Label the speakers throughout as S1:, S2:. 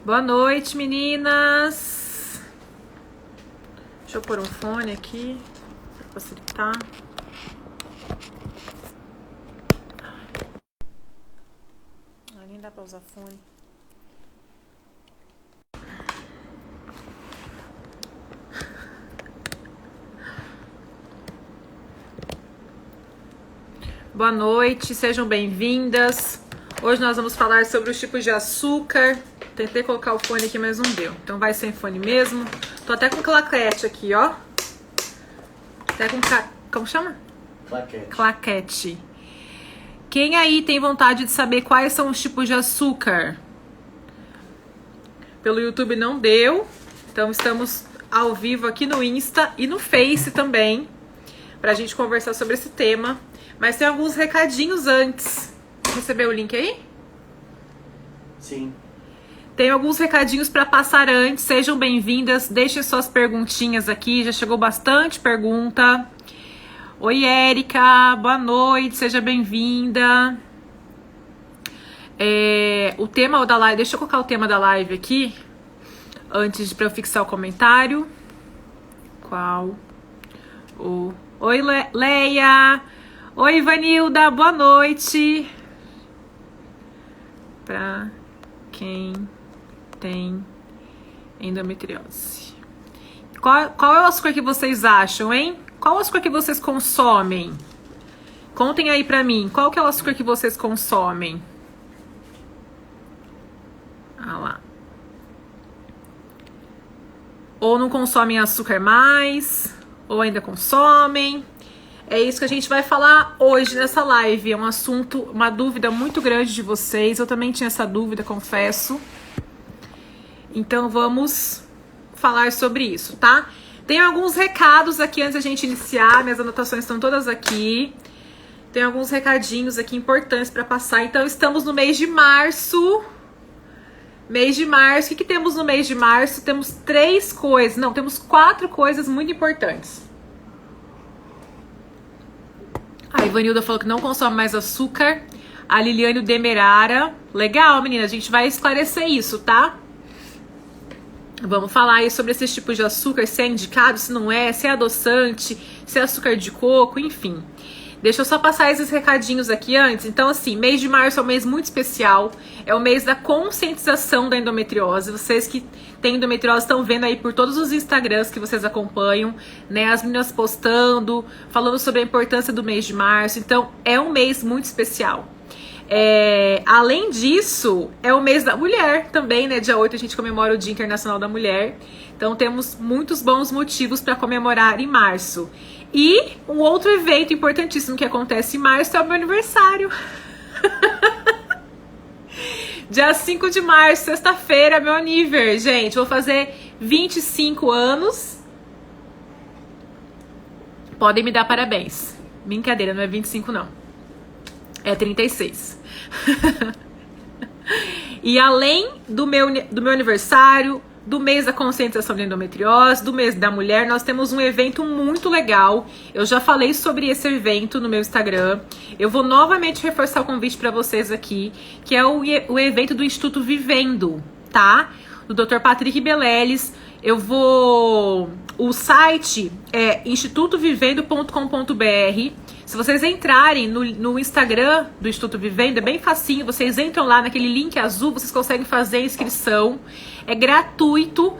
S1: Boa noite, meninas. Deixa eu pôr um fone aqui para facilitar. Nem dá para usar fone. Boa noite, sejam bem-vindas. Hoje nós vamos falar sobre os tipos de açúcar. Tentei colocar o fone aqui, mas não deu. Então vai sem fone mesmo. Tô até com claquete aqui, ó. Até com... Como chama?
S2: Claquete.
S1: Claquete. Quem aí tem vontade de saber quais são os tipos de açúcar? Pelo YouTube não deu. Então estamos ao vivo aqui no Insta e no Face também, pra gente conversar sobre esse tema. Mas tem alguns recadinhos antes. Recebeu o link aí?
S2: Sim.
S1: Tem alguns recadinhos para passar antes. Sejam bem-vindas. Deixem suas perguntinhas aqui. Já chegou bastante pergunta. Oi, Érica. Boa noite. Seja bem-vinda. O tema da live... Deixa eu colocar o tema da live aqui. Antes para eu fixar o comentário. Qual? Oi, Leia. Oi, Vanilda. Boa noite. Para quem tem endometriose. Qual é o açúcar que vocês acham, hein? Qual é o açúcar que vocês consomem? Contem aí pra mim. Qual que é o açúcar que vocês consomem? Ah lá. Ou não consomem açúcar mais, ou ainda consomem. É isso que a gente vai falar hoje nessa live. É um assunto, uma dúvida muito grande de vocês. Eu também tinha essa dúvida, confesso. Então vamos falar sobre isso, tá? Tem alguns recados aqui antes da gente iniciar. Minhas anotações estão todas aqui. Tem alguns recadinhos aqui importantes para passar. Então estamos no mês de março. Mês de março. O que temos no mês de março? Temos 3 coisas. Não, temos 4 coisas muito importantes. A Ivanilda falou que não consome mais açúcar. A Liliane Demerara. Legal, menina. A gente vai esclarecer isso, tá? Vamos falar aí sobre esses tipos de açúcar. Se é indicado, se não é. Se é adoçante. Se é açúcar de coco, enfim. Deixa eu só passar esses recadinhos aqui antes. Então, assim, mês de março é um mês muito especial. É o mês da conscientização da endometriose. Vocês que têm endometriose estão vendo aí por todos os Instagrams que vocês acompanham, né? As meninas postando, falando sobre a importância do mês de março. Então, é um mês muito especial. Além disso, é o mês da mulher também, né? Dia 8 a gente comemora o Dia Internacional da Mulher. Então, temos muitos bons motivos para comemorar em março. E um outro evento importantíssimo que acontece em março é o meu aniversário. Dia 5 de março, sexta-feira, meu aniversário, gente. Vou fazer 25 anos. Podem me dar parabéns. Brincadeira, não é 25 não. É 36. E além do meu aniversário, do mês da conscientização da endometriose, do mês da mulher, nós temos um evento muito legal. Eu já falei sobre esse evento no meu Instagram. Eu vou novamente reforçar o convite para vocês aqui, que é o evento do Instituto Vivendo, tá? Do Dr. Patrick Beleles. O site é institutovivendo.com.br. Se vocês entrarem no Instagram do Instituto Vivendo, é bem facinho. Vocês entram lá naquele link azul, vocês conseguem fazer a inscrição. É gratuito,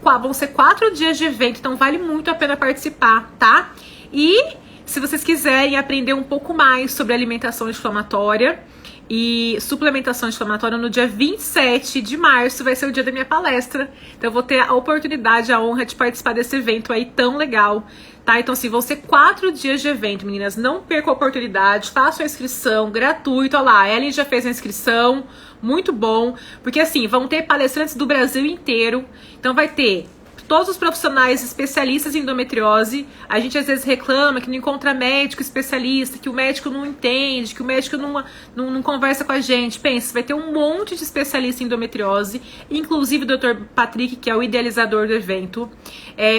S1: vão ser 4 dias de evento, então vale muito a pena participar, tá? E se vocês quiserem aprender um pouco mais sobre alimentação inflamatória e suplementação inflamatória, no dia 27 de março vai ser o dia da minha palestra. Então eu vou ter a oportunidade, a honra de participar desse evento aí tão legal, tá? Então assim, vão ser 4 dias de evento, meninas. Não percam a oportunidade, façam a inscrição, gratuito. Olha lá, a Ellen já fez a inscrição, muito bom. Porque assim, vão ter palestrantes do Brasil inteiro. Então vai ter Todos os profissionais especialistas em endometriose, a gente às vezes reclama que não encontra médico especialista, que o médico não entende, que o médico não conversa com a gente. Pensa, vai ter um monte de especialista em endometriose, inclusive o Dr. Patrick, que é o idealizador do evento.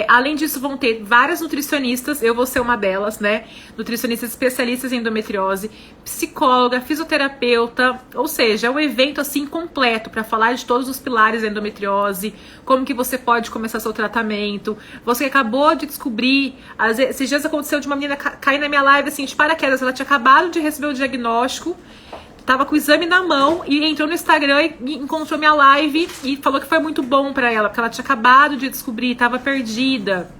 S1: Além disso, vão ter várias nutricionistas, eu vou ser uma delas, né? Nutricionistas especialistas em endometriose, psicóloga, fisioterapeuta, ou seja, é um evento assim completo para falar de todos os pilares da endometriose, como que você pode começar seu tratamento, você acabou de descobrir, esses dias aconteceu de uma menina cair na minha live assim, de paraquedas, ela tinha acabado de receber o diagnóstico, tava com o exame na mão e entrou no Instagram e encontrou minha live e falou que foi muito bom pra ela, porque ela tinha acabado de descobrir, tava perdida.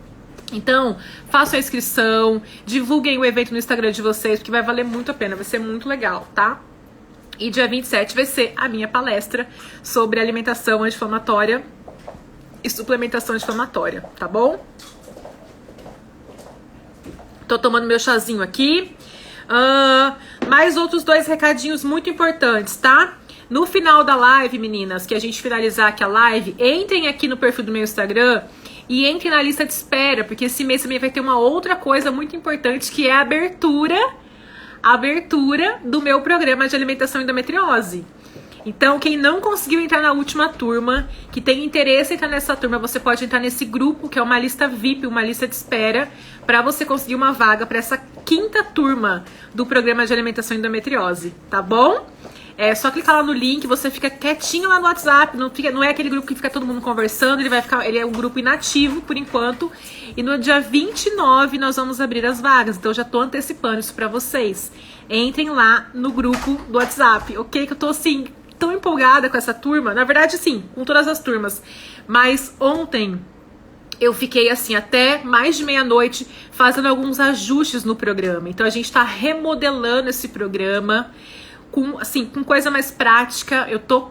S1: Então, façam a inscrição, divulguem o evento no Instagram de vocês, porque vai valer muito a pena, vai ser muito legal, tá? E dia 27 vai ser a minha palestra sobre alimentação anti-inflamatória e suplementação anti-inflamatória, tá bom? Tô tomando meu chazinho aqui. Mais outros 2 recadinhos muito importantes, tá? No final da live, meninas, que a gente finalizar aqui a live, entrem aqui no perfil do meu Instagram e entrem na lista de espera, porque esse mês também vai ter uma outra coisa muito importante, que é a abertura do meu programa de alimentação e endometriose. Então, quem não conseguiu entrar na última turma, que tem interesse em entrar nessa turma, você pode entrar nesse grupo, que é uma lista VIP, uma lista de espera, para você conseguir uma vaga para essa 5ª turma do programa de alimentação e endometriose, tá bom? É só clicar lá no link, você fica quietinho lá no WhatsApp, não é aquele grupo que fica todo mundo conversando, ele é um grupo inativo por enquanto, e no dia 29 nós vamos abrir as vagas, então eu já tô antecipando isso para vocês. Entrem lá no grupo do WhatsApp, ok? Que eu tô assim tão empolgada com essa turma, na verdade sim, com todas as turmas, mas ontem eu fiquei assim até mais de meia-noite fazendo alguns ajustes no programa, então a gente tá remodelando esse programa com coisa mais prática, eu tô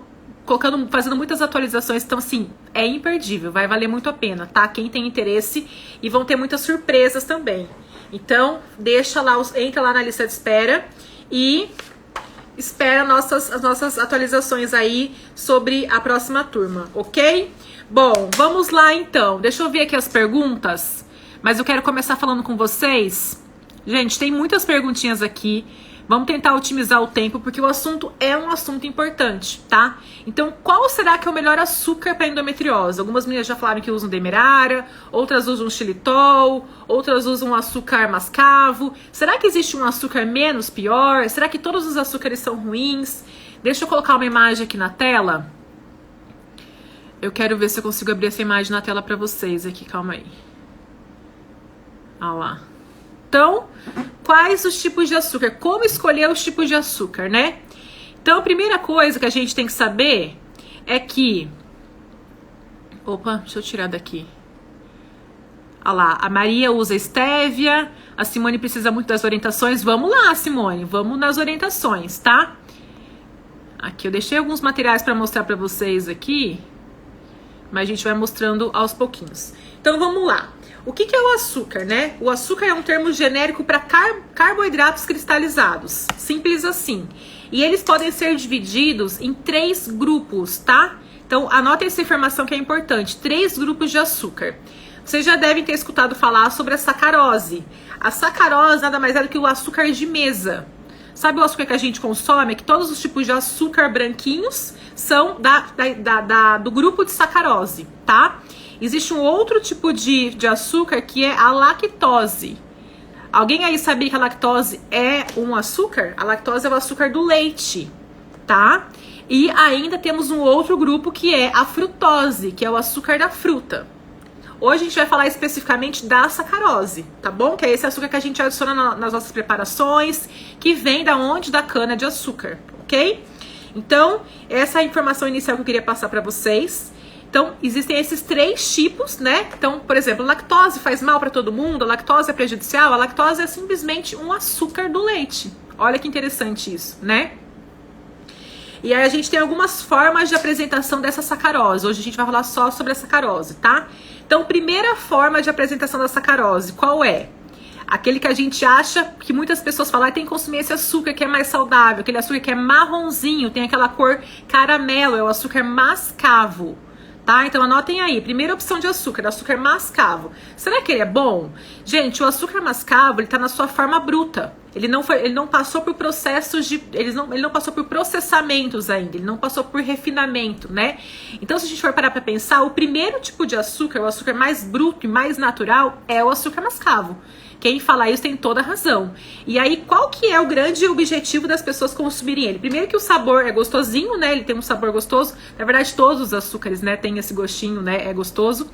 S1: fazendo muitas atualizações, então assim, é imperdível, vai valer muito a pena, tá? Quem tem interesse, e vão ter muitas surpresas também, então entra lá na lista de espera e espera as nossas atualizações aí sobre a próxima turma, ok? Bom, vamos lá então. Deixa eu ver aqui as perguntas, mas eu quero começar falando com vocês. Gente, tem muitas perguntinhas aqui. Vamos tentar otimizar o tempo, porque o assunto é um assunto importante, tá? Então, qual será que é o melhor açúcar para endometriose? Algumas meninas já falaram que usam demerara, outras usam xilitol, outras usam açúcar mascavo. Será que existe um açúcar menos pior? Será que todos os açúcares são ruins? Deixa eu colocar uma imagem aqui na tela. Eu quero ver se eu consigo abrir essa imagem na tela para vocês aqui, calma aí. Olha lá. Então, quais os tipos de açúcar? Como escolher os tipos de açúcar, né? Então, a primeira coisa que a gente tem que saber é que... Opa, deixa eu tirar daqui. Olha lá, a Maria usa estévia, a Simone precisa muito das orientações. Vamos lá, Simone, vamos nas orientações, tá? Aqui, eu deixei alguns materiais para mostrar para vocês aqui, mas a gente vai mostrando aos pouquinhos. Então, vamos lá. O que é o açúcar, né? O açúcar é um termo genérico para carboidratos cristalizados. Simples assim. E eles podem ser divididos em 3 grupos, tá? Então, anotem essa informação que é importante. 3 grupos de açúcar. Vocês já devem ter escutado falar sobre a sacarose. A sacarose nada mais é do que o açúcar de mesa. Sabe o açúcar que a gente consome? É que todos os tipos de açúcar branquinhos são do grupo de sacarose, tá? Existe um outro tipo de açúcar que é a lactose. Alguém aí sabia que a lactose é um açúcar? A lactose é o açúcar do leite, tá? E ainda temos um outro grupo que é a frutose, que é o açúcar da fruta. Hoje a gente vai falar especificamente da sacarose, tá bom? Que é esse açúcar que a gente adiciona nas nossas preparações, que vem da onde? Da cana de açúcar, ok? Então, essa é a informação inicial que eu queria passar para vocês. Então, existem esses 3 tipos, né? Então, por exemplo, lactose faz mal para todo mundo, a lactose é prejudicial, a lactose é simplesmente um açúcar do leite. Olha que interessante isso, né? E aí a gente tem algumas formas de apresentação dessa sacarose. Hoje a gente vai falar só sobre a sacarose, tá? Então, primeira forma de apresentação da sacarose, qual é? Aquele que a gente acha, que muitas pessoas falam, tem que consumir esse açúcar que é mais saudável, aquele açúcar que é marronzinho, tem aquela cor caramelo, é o açúcar mascavo. tá? Então anotem aí, primeira opção de açúcar mascavo. Será que ele é bom? Gente, o açúcar mascavo, ele tá na sua forma bruta. Ele não passou por processos de... Ele não passou por processamentos ainda, ele não passou por refinamento, né? Então, se a gente for parar pra pensar, o primeiro tipo de açúcar, o açúcar mais bruto e mais natural, é o açúcar mascavo. Quem fala isso tem toda a razão. E aí, qual que é o grande objetivo das pessoas consumirem ele? Primeiro que o sabor é gostosinho, né? Ele tem um sabor gostoso. Na verdade, todos os açúcares, né, tem esse gostinho, né? É gostoso.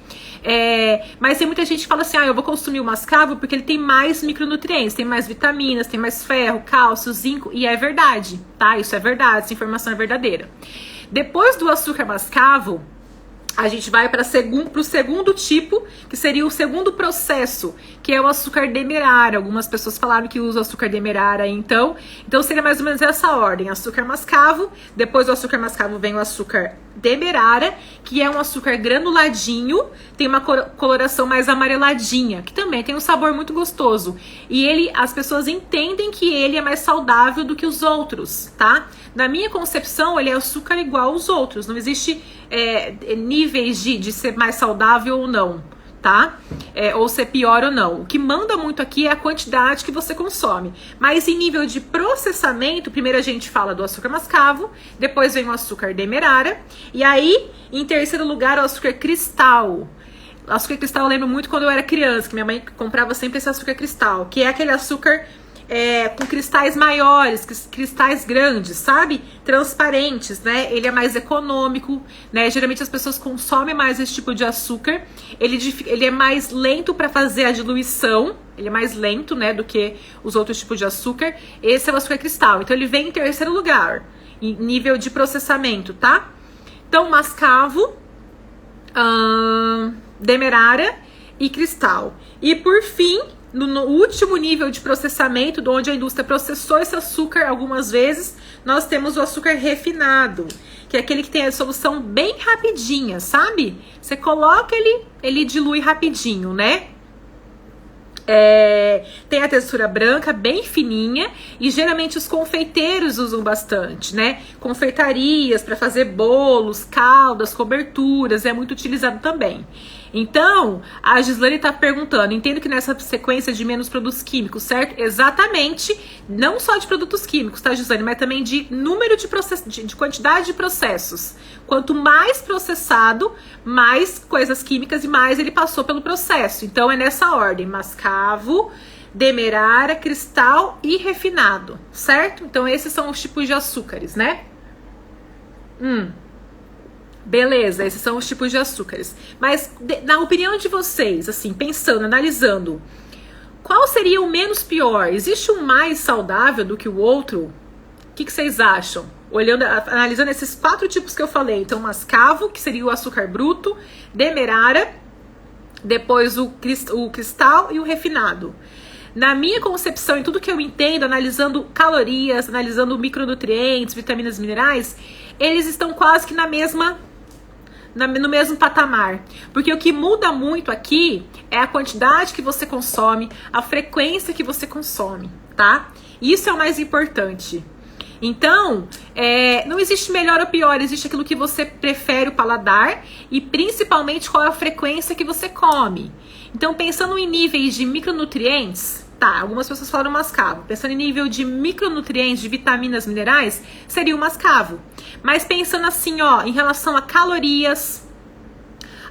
S1: Mas tem muita gente que fala assim, eu vou consumir o mascavo porque ele tem mais micronutrientes, tem mais vitaminas, tem mais ferro, cálcio, zinco. E é verdade, tá? Isso é verdade, essa informação é verdadeira. Depois do açúcar mascavo, a gente vai para o segundo tipo, que seria o segundo processo, que é o açúcar demerara. Algumas pessoas falaram que usa o açúcar demerara, então seria mais ou menos essa ordem: açúcar mascavo, depois do açúcar mascavo vem o açúcar demerara, que é um açúcar granuladinho, tem uma coloração mais amareladinha, que também tem um sabor muito gostoso. E as pessoas entendem que ele é mais saudável do que os outros, tá? Na minha concepção, ele é açúcar igual aos outros, não existe níveis de ser mais saudável ou não, tá? Ou ser pior ou não. O que manda muito aqui é a quantidade que você consome. Mas em nível de processamento, primeiro a gente fala do açúcar mascavo, depois vem o açúcar demerara, e aí, em terceiro lugar, o açúcar cristal. O açúcar cristal eu lembro muito quando eu era criança, que minha mãe comprava sempre esse açúcar cristal, que é aquele açúcar com cristais maiores, cristais grandes, sabe? Transparentes, né? Ele é mais econômico, né? Geralmente as pessoas consomem mais esse tipo de açúcar. Ele é mais lento para fazer a diluição. Ele é mais lento, né, do que os outros tipos de açúcar. Esse é o açúcar cristal. Então ele vem em terceiro lugar, em nível de processamento, tá? Então mascavo, demerara e cristal. E por fim, no último nível de processamento, onde a indústria processou esse açúcar algumas vezes, nós temos o açúcar refinado, que é aquele que tem a solução bem rapidinha, sabe? Você coloca ele dilui rapidinho, né? Tem a textura branca, bem fininha, e geralmente os confeiteiros usam bastante, né? Confeitarias para fazer bolos, caldas, coberturas, é muito utilizado também. Então, a Gislane tá perguntando, entendo que nessa sequência de menos produtos químicos, certo? Exatamente, não só de produtos químicos, tá, Gislane? Mas também de número de quantidade de processos. Quanto mais processado, mais coisas químicas e mais ele passou pelo processo. Então, é nessa ordem: mascavo, demerara, cristal e refinado, certo? Então, esses são os tipos de açúcares, né? Beleza, esses são os tipos de açúcares. Mas, na opinião de vocês, assim, pensando, analisando, qual seria o menos pior? Existe um mais saudável do que o outro? O que vocês acham? Analisando esses 4 tipos que eu falei. Então, mascavo, que seria o açúcar bruto, demerara, depois o cristal e o refinado. Na minha concepção, em tudo que eu entendo, analisando calorias, analisando micronutrientes, vitaminas, minerais, eles estão quase que no mesmo patamar. Porque o que muda muito aqui é a quantidade que você consome, a frequência que você consome, tá? Isso é o mais importante. Então, não existe melhor ou pior, existe aquilo que você prefere o paladar e principalmente qual é a frequência que você come. Então, pensando em níveis de micronutrientes, tá, algumas pessoas falaram mascavo. Pensando em nível de micronutrientes, de vitaminas, minerais, seria o mascavo. Mas pensando assim, em relação a calorias,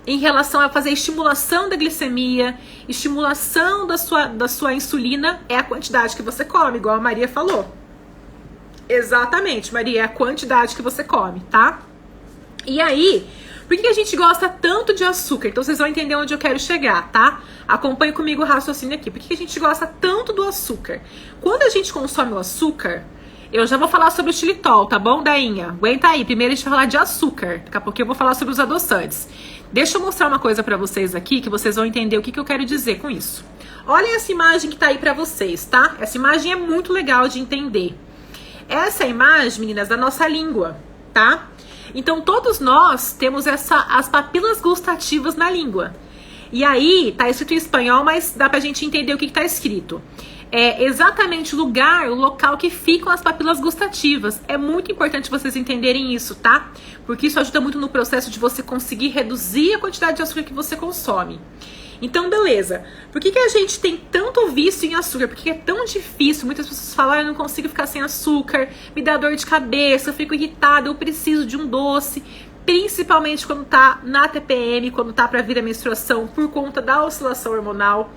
S1: em relação a fazer estimulação da glicemia, estimulação da sua insulina, é a quantidade que você come, igual a Maria falou. Exatamente, Maria, é a quantidade que você come, tá? E aí, por que a gente gosta tanto de açúcar? Então vocês vão entender onde eu quero chegar, tá? Acompanhe comigo o raciocínio aqui. Por que a gente gosta tanto do açúcar? Quando a gente consome o açúcar, eu já vou falar sobre o xilitol, tá bom, Dainha? Aguenta aí, primeiro a gente vai falar de açúcar. Daqui a pouco eu vou falar sobre os adoçantes. Deixa eu mostrar uma coisa pra vocês aqui, que vocês vão entender o que eu quero dizer com isso. Olhem essa imagem que tá aí pra vocês, tá? Essa imagem é muito legal de entender. Essa é a imagem, meninas, da nossa língua, tá? Então, todos nós temos as papilas gustativas na língua. E aí, tá escrito em espanhol, mas dá pra gente entender o que tá escrito. é exatamente o local que ficam as papilas gustativas. É muito importante vocês entenderem isso, tá? Porque isso ajuda muito no processo de você conseguir reduzir a quantidade de açúcar que você consome. Então, beleza. Por que a gente tem tanto vício em açúcar? Por que é tão difícil? Muitas pessoas falam, eu não consigo ficar sem açúcar, me dá dor de cabeça, eu fico irritada, eu preciso de um doce. Principalmente quando tá na TPM, quando tá pra vir a menstruação, por conta da oscilação hormonal.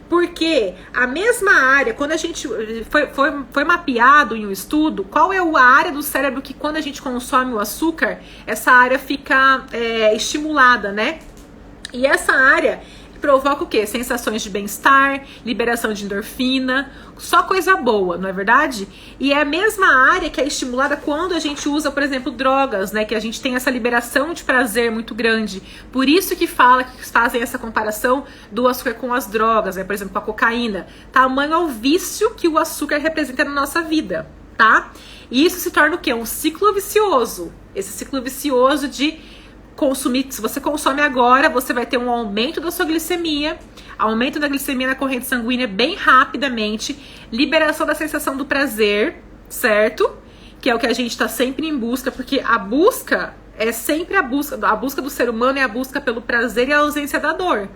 S1: Porque a mesma área, quando a gente foi mapeado em um estudo, qual é a área do cérebro que quando a gente consome o açúcar, essa área fica estimulada, né? E essa área provoca o quê? Sensações de bem-estar, liberação de endorfina, só coisa boa, não é verdade? E é a mesma área que é estimulada quando a gente usa, por exemplo, drogas, né? Que a gente tem essa liberação de prazer muito grande. Por isso que fazem essa comparação do açúcar com as drogas, né? Por exemplo, com a cocaína. Tamanho é o vício que o açúcar representa na nossa vida, tá? E isso se torna o quê? Um ciclo vicioso. Esse ciclo vicioso de consumir, se você consome agora, você vai ter um aumento da sua glicemia, aumento da glicemia na corrente sanguínea bem rapidamente, liberação da sensação do prazer, certo? Que é o que a gente está sempre em busca, porque a busca é sempre a busca do ser humano é a busca pelo prazer e a ausência da dor.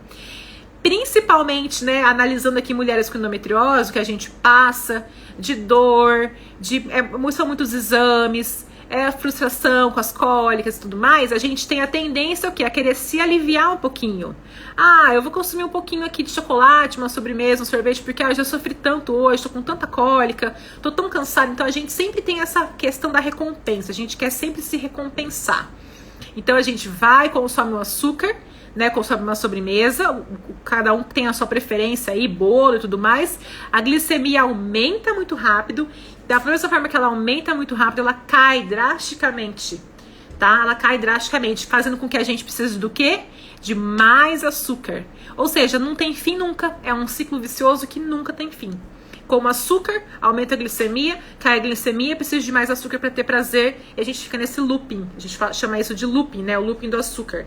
S1: Principalmente, né, analisando aqui mulheres com endometriose, que a gente passa de dor, são muitos exames, frustração com as cólicas e tudo mais, a gente tem a tendência o quê? A querer se aliviar um pouquinho. Ah, eu vou consumir um pouquinho aqui de chocolate, uma sobremesa, um sorvete, porque eu já sofri tanto hoje, tô com tanta cólica, tô tão cansada. Então a gente sempre tem essa questão da recompensa, a gente quer sempre se recompensar. Então a gente vai, consome o açúcar, né, consome uma sobremesa, cada um tem a sua preferência aí, bolo e tudo mais, a glicemia aumenta muito rápido, da mesma forma que ela aumenta muito rápido, ela cai drasticamente, tá? Ela cai drasticamente, fazendo com que a gente precise do quê? De mais açúcar. Ou seja, não tem fim nunca, é um ciclo vicioso que nunca tem fim. Como açúcar, aumenta a glicemia, cai a glicemia, precisa de mais açúcar para ter prazer, e a gente fica nesse looping, a gente chama isso de looping, né? O looping do açúcar.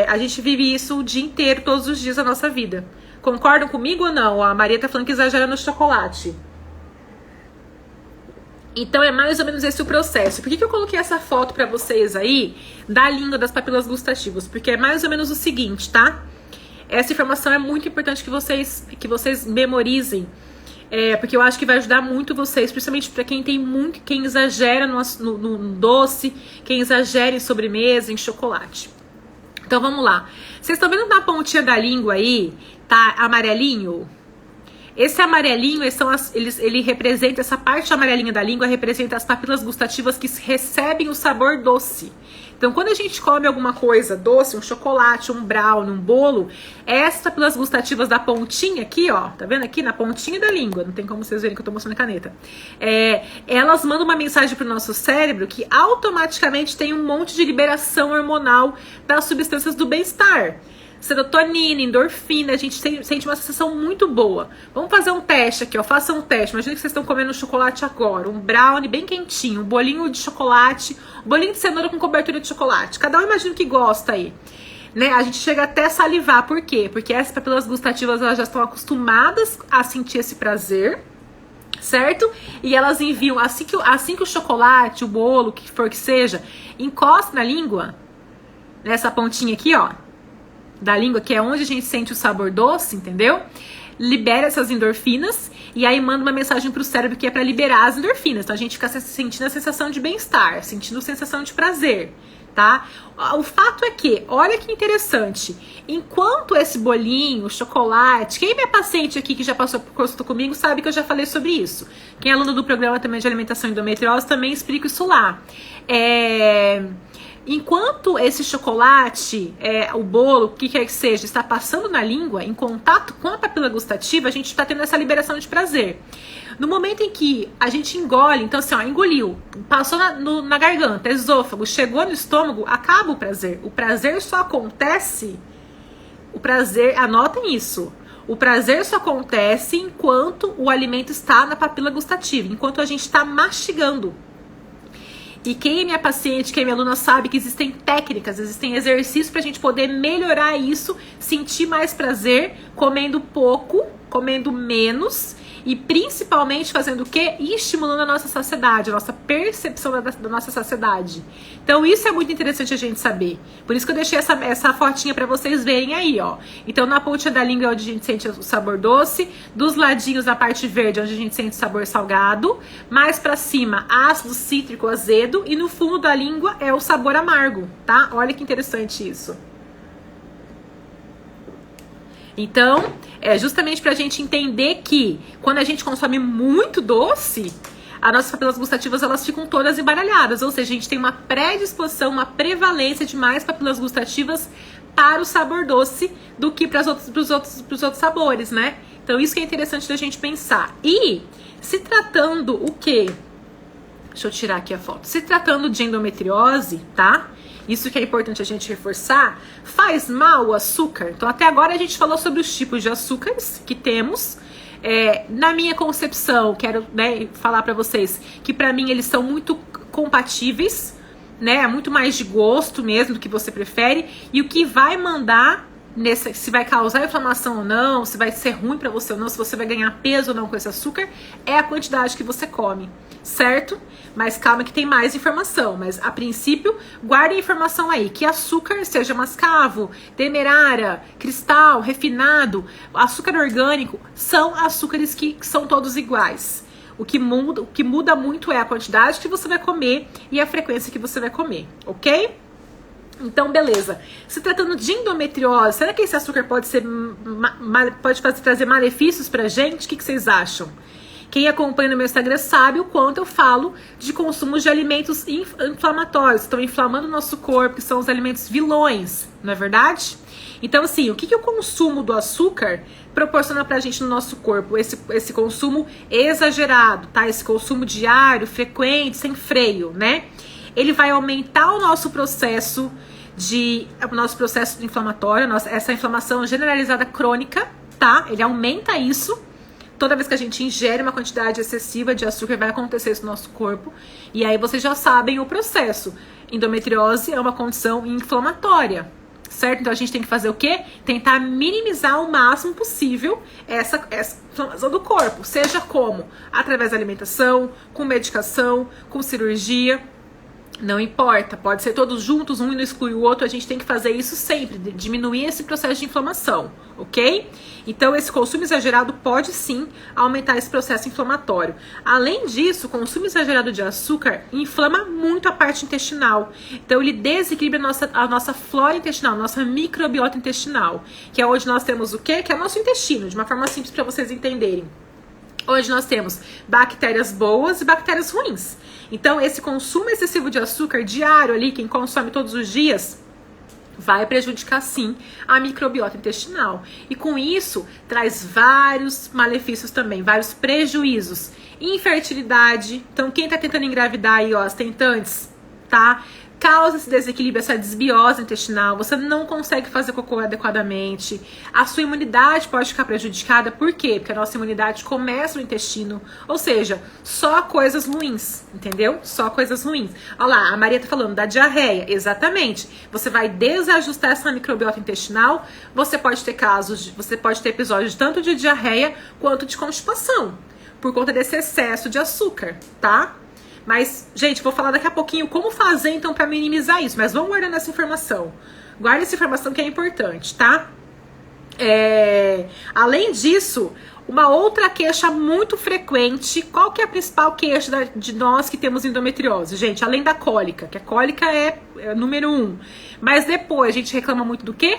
S1: A gente vive isso o dia inteiro, todos os dias da nossa vida. Concordam comigo ou não? A Maria tá falando que exagera no chocolate. Então é mais ou menos esse o processo. Por que eu coloquei essa foto pra vocês aí da língua das papilas gustativas? Porque é mais ou menos o seguinte, tá? Essa informação é muito importante que vocês memorizem. Porque eu acho que vai ajudar muito vocês, principalmente para quem exagera no doce, quem exagera em sobremesa, em chocolate. Então vamos lá. Vocês estão vendo na pontinha da língua aí, tá amarelinho? Esse amarelinho, ele representa, essa parte amarelinha da língua representa as papilas gustativas que recebem o sabor doce. Então, quando a gente come alguma coisa doce, um chocolate, um brownie, um bolo, essas papilas gustativas da pontinha aqui, ó, tá vendo aqui na pontinha da língua, não tem como vocês verem que eu tô mostrando a caneta, elas mandam uma mensagem pro nosso cérebro que automaticamente tem um monte de liberação hormonal das substâncias do bem-estar. Serotonina, endorfina, a gente sente uma sensação muito boa. Vamos fazer um teste aqui, ó. Faça um teste. Imagina que vocês estão comendo um chocolate agora, um brownie bem quentinho, um bolinho de chocolate, um bolinho de cenoura com cobertura de chocolate. Cada um imagina o que gosta aí. Né? A gente chega até a salivar. Por quê? Porque essas papilas gustativas elas já estão acostumadas a sentir esse prazer, certo? E elas enviam, assim que o chocolate, o bolo, o que for que seja, encosta na língua, nessa pontinha aqui, ó, da língua, que é onde a gente sente o sabor doce, entendeu? Libera essas endorfinas e aí manda uma mensagem pro cérebro que é para liberar as endorfinas. Então a gente fica sentindo a sensação de bem-estar, sentindo a sensação de prazer, tá? O fato é que, olha que interessante, enquanto esse bolinho, chocolate, quem é minha paciente aqui que já passou por curso comigo sabe que eu já falei sobre isso. Quem é aluno do programa também de alimentação e endometriose também explico isso lá. Enquanto esse chocolate, o bolo, o que quer que seja, está passando na língua, em contato com a papila gustativa, a gente está tendo essa liberação de prazer. No momento em que a gente engole, então assim, ó, engoliu, passou na garganta, esôfago, chegou no estômago, acaba o prazer. O prazer só acontece, anotem isso, o prazer só acontece enquanto o alimento está na papila gustativa, enquanto a gente está mastigando. E quem é minha paciente, quem é minha aluna sabe que existem técnicas, existem exercícios pra gente poder melhorar isso, sentir mais prazer, comendo pouco, comendo menos e principalmente fazendo o quê? Estimulando a nossa saciedade, a nossa percepção da nossa saciedade. Então isso é muito interessante a gente saber. Por isso que eu deixei essa fotinha para vocês verem aí, ó. Então na pontinha da língua é onde a gente sente o sabor doce, dos ladinhos na parte verde onde a gente sente o sabor salgado, mais para cima ácido, cítrico, azedo, e no fundo da língua é o sabor amargo, tá? Olha que interessante isso. Então, é justamente pra gente entender que quando a gente consome muito doce, as nossas papilas gustativas elas ficam todas embaralhadas, ou seja, a gente tem uma predisposição, uma prevalência de mais papilas gustativas para o sabor doce do que para os outros sabores, né? Então isso que é interessante da gente pensar. E se tratando o quê? Deixa eu tirar aqui a foto. Se tratando de endometriose, tá? Isso que é importante a gente reforçar. Faz mal o açúcar? Então até agora a gente falou sobre os tipos de açúcares que temos. Na minha concepção, quero, né, falar pra vocês que pra mim eles são muito compatíveis, né? Muito mais de gosto mesmo do que você prefere. E o que vai mandar se vai causar inflamação ou não, se vai ser ruim pra você ou não, se você vai ganhar peso ou não com esse açúcar, é a quantidade que você come, certo? Mas calma que tem mais informação, mas a princípio, guarde a informação aí, que açúcar, seja mascavo, demerara, cristal, refinado, açúcar orgânico, são açúcares que são todos iguais. O que muda muito é a quantidade que você vai comer e a frequência que você vai comer, ok? Então, beleza. Se tratando de endometriose, será que esse açúcar pode trazer malefícios pra gente? O que vocês acham? Quem acompanha no meu Instagram sabe o quanto eu falo de consumo de alimentos inflamatórios. Estão inflamando o nosso corpo, que são os alimentos vilões, não é verdade? Então, assim, o que o consumo do açúcar proporciona pra gente no nosso corpo? Esse consumo exagerado, tá? Esse consumo diário, frequente, sem freio, né? Ele vai aumentar o nosso processo inflamatório, essa inflamação generalizada crônica, tá? Ele aumenta isso. Toda vez que a gente ingere uma quantidade excessiva de açúcar, vai acontecer isso no nosso corpo. E aí vocês já sabem o processo. Endometriose é uma condição inflamatória, certo? Então a gente tem que fazer o quê? Tentar minimizar o máximo possível essa inflamação do corpo. Seja como? Através da alimentação, com medicação, com cirurgia. Não importa, pode ser todos juntos, um não exclui o outro, a gente tem que fazer isso sempre, diminuir esse processo de inflamação, ok? Então esse consumo exagerado pode sim aumentar esse processo inflamatório. Além disso, o consumo exagerado de açúcar inflama muito a parte intestinal. Então ele desequilibra a nossa flora intestinal, a nossa microbiota intestinal, que é onde nós temos o quê? Que é o nosso intestino, de uma forma simples para vocês entenderem. Onde nós temos bactérias boas e bactérias ruins. Então, esse consumo excessivo de açúcar diário ali, quem consome todos os dias, vai prejudicar sim a microbiota intestinal. E com isso, traz vários malefícios também, vários prejuízos. Infertilidade. Então, quem tá tentando engravidar aí, ó, as tentantes, tá? Causa esse desequilíbrio, essa desbiose intestinal, você não consegue fazer cocô adequadamente, a sua imunidade pode ficar prejudicada, por quê? Porque a nossa imunidade começa no intestino, ou seja, só coisas ruins, entendeu? Só coisas ruins. Olha lá, a Maria tá falando da diarreia, exatamente, você vai desajustar essa microbiota intestinal, você pode ter episódios tanto de diarreia quanto de constipação, por conta desse excesso de açúcar, tá? Mas, gente, vou falar daqui a pouquinho como fazer, então, para minimizar isso. Mas vamos guardando essa informação. Guarda essa informação que é importante, tá? Além disso, uma outra queixa muito frequente. Qual que é a principal queixa de nós que temos endometriose? Gente, além da cólica, que a cólica é número 1. Mas depois, a gente reclama muito do quê?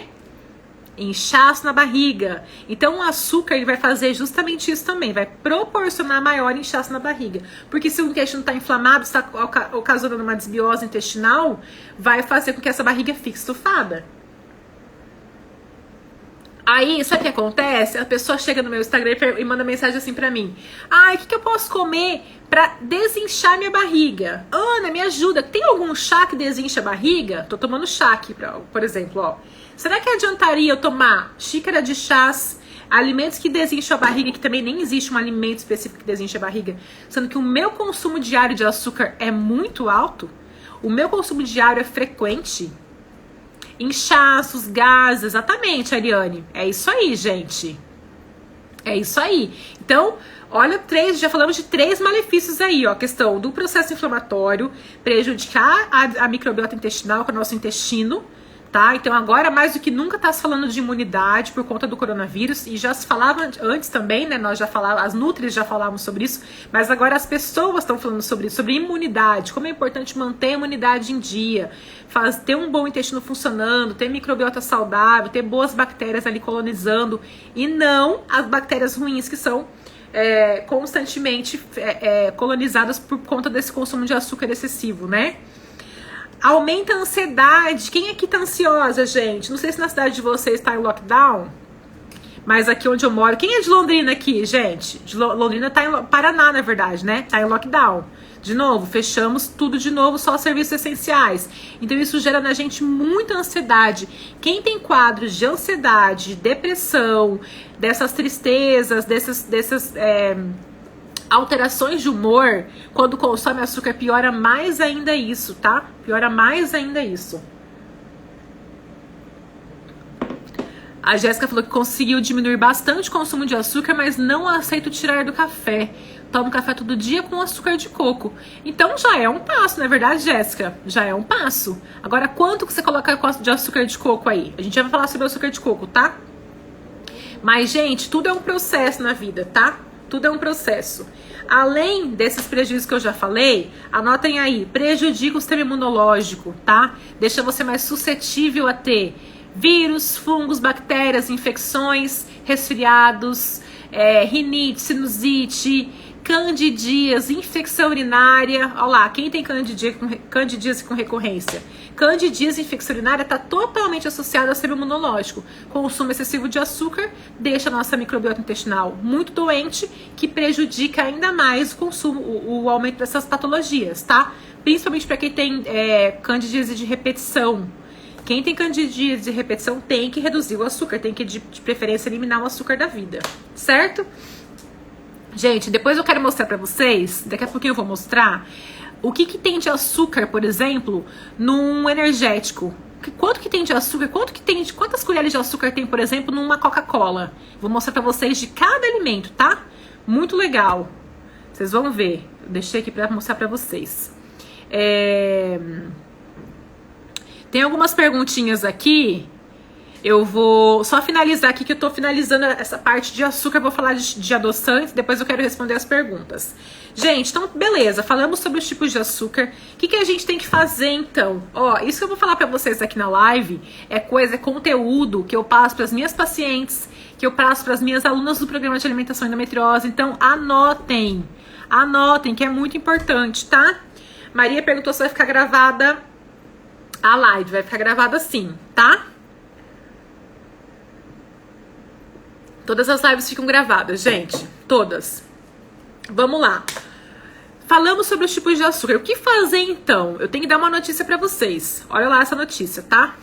S1: Inchaço na barriga. Então o açúcar ele vai fazer justamente isso também, vai proporcionar maior inchaço na barriga, porque se o intestino está inflamado, está ocasionando uma desbiose intestinal, vai fazer com que essa barriga fique estufada. Aí, sabe o que acontece? A pessoa chega no meu Instagram e manda mensagem assim pra mim: ai, o que eu posso comer pra desinchar minha barriga? Ana, me ajuda, tem algum chá que desincha a barriga? Tô tomando chá aqui, por exemplo, ó. Será que adiantaria eu tomar xícara de chás, alimentos que desincham a barriga, que também nem existe um alimento específico que desincha a barriga, sendo que o meu consumo diário de açúcar é muito alto? O meu consumo diário é frequente? Inchaços, gases, exatamente, Ariane. É isso aí, gente. É isso aí. Então, olha, já falamos de 3 malefícios aí, ó. A questão do processo inflamatório, prejudicar a microbiota intestinal, que é o nosso intestino, tá? Então, agora, mais do que nunca, tá se falando de imunidade por conta do coronavírus. E já se falava antes também, né? Nós já falávamos, as nutris já falavam sobre isso. Mas agora as pessoas estão falando sobre isso, sobre imunidade. Como é importante manter a imunidade em dia. Ter um bom intestino funcionando, ter microbiota saudável, ter boas bactérias ali colonizando. E não as bactérias ruins que são constantemente colonizadas por conta desse consumo de açúcar excessivo, né? Aumenta a ansiedade. Quem aqui tá ansiosa, gente? Não sei se na cidade de vocês está em lockdown, mas aqui onde eu moro... Quem é de Londrina aqui, gente? Londrina tá em Paraná, na verdade, né? Tá em lockdown. De novo, fechamos tudo de novo, só serviços essenciais. Então isso gera na gente muita ansiedade. Quem tem quadros de ansiedade, de depressão, dessas tristezas, dessas alterações de humor, quando consome açúcar, piora mais ainda isso, tá? Piora mais ainda isso. A Jéssica falou que conseguiu diminuir bastante o consumo de açúcar, mas não aceito tirar do café. Tomo café todo dia com açúcar de coco. Então já é um passo, não é verdade, Jéssica? Já é um passo. Agora, quanto que você coloca de açúcar de coco aí? A gente já vai falar sobre o açúcar de coco, tá? Mas, gente, tudo é um processo na vida, tá? Tudo é um processo. Além desses prejuízos que eu já falei, anotem aí, prejudica o sistema imunológico, tá? Deixa você mais suscetível a ter vírus, fungos, bactérias, infecções, resfriados, rinite, sinusite, candidíase, infecção urinária. Olha lá, quem tem candidíase com recorrência? Candidíase, infecção urinária, está totalmente associada ao sistema imunológico. Consumo excessivo de açúcar deixa a nossa microbiota intestinal muito doente, que prejudica ainda mais o consumo, o aumento dessas patologias, tá? Principalmente para quem tem candidíase de repetição. Quem tem candidíase de repetição tem que reduzir o açúcar, tem que, de preferência, eliminar o açúcar da vida, certo? Gente, depois eu quero mostrar pra vocês, daqui a pouquinho eu vou mostrar, o que tem de açúcar, por exemplo, num energético. Quanto que tem de açúcar, quantas colheres de açúcar tem, por exemplo, numa Coca-Cola. Vou mostrar pra vocês de cada alimento, tá? Muito legal. Vocês vão ver. Eu deixei aqui pra mostrar pra vocês. Tem algumas perguntinhas aqui. Eu vou só finalizar aqui, que eu tô finalizando essa parte de açúcar. Vou falar de adoçantes, depois eu quero responder as perguntas. Gente, então, beleza. Falamos sobre os tipos de açúcar. O que a gente tem que fazer, então? Ó, isso que eu vou falar pra vocês aqui na live é conteúdo que eu passo pras minhas pacientes, que eu passo pras minhas alunas do programa de alimentação e endometriose. Então, anotem. Anotem, que é muito importante, tá? Maria perguntou se vai ficar gravada a live. Vai ficar gravada sim, tá? Todas as lives ficam gravadas, gente. Todas. Vamos lá. Falamos sobre os tipos de açúcar. O que fazer, então? Eu tenho que dar uma notícia pra vocês. Olha lá essa notícia, tá?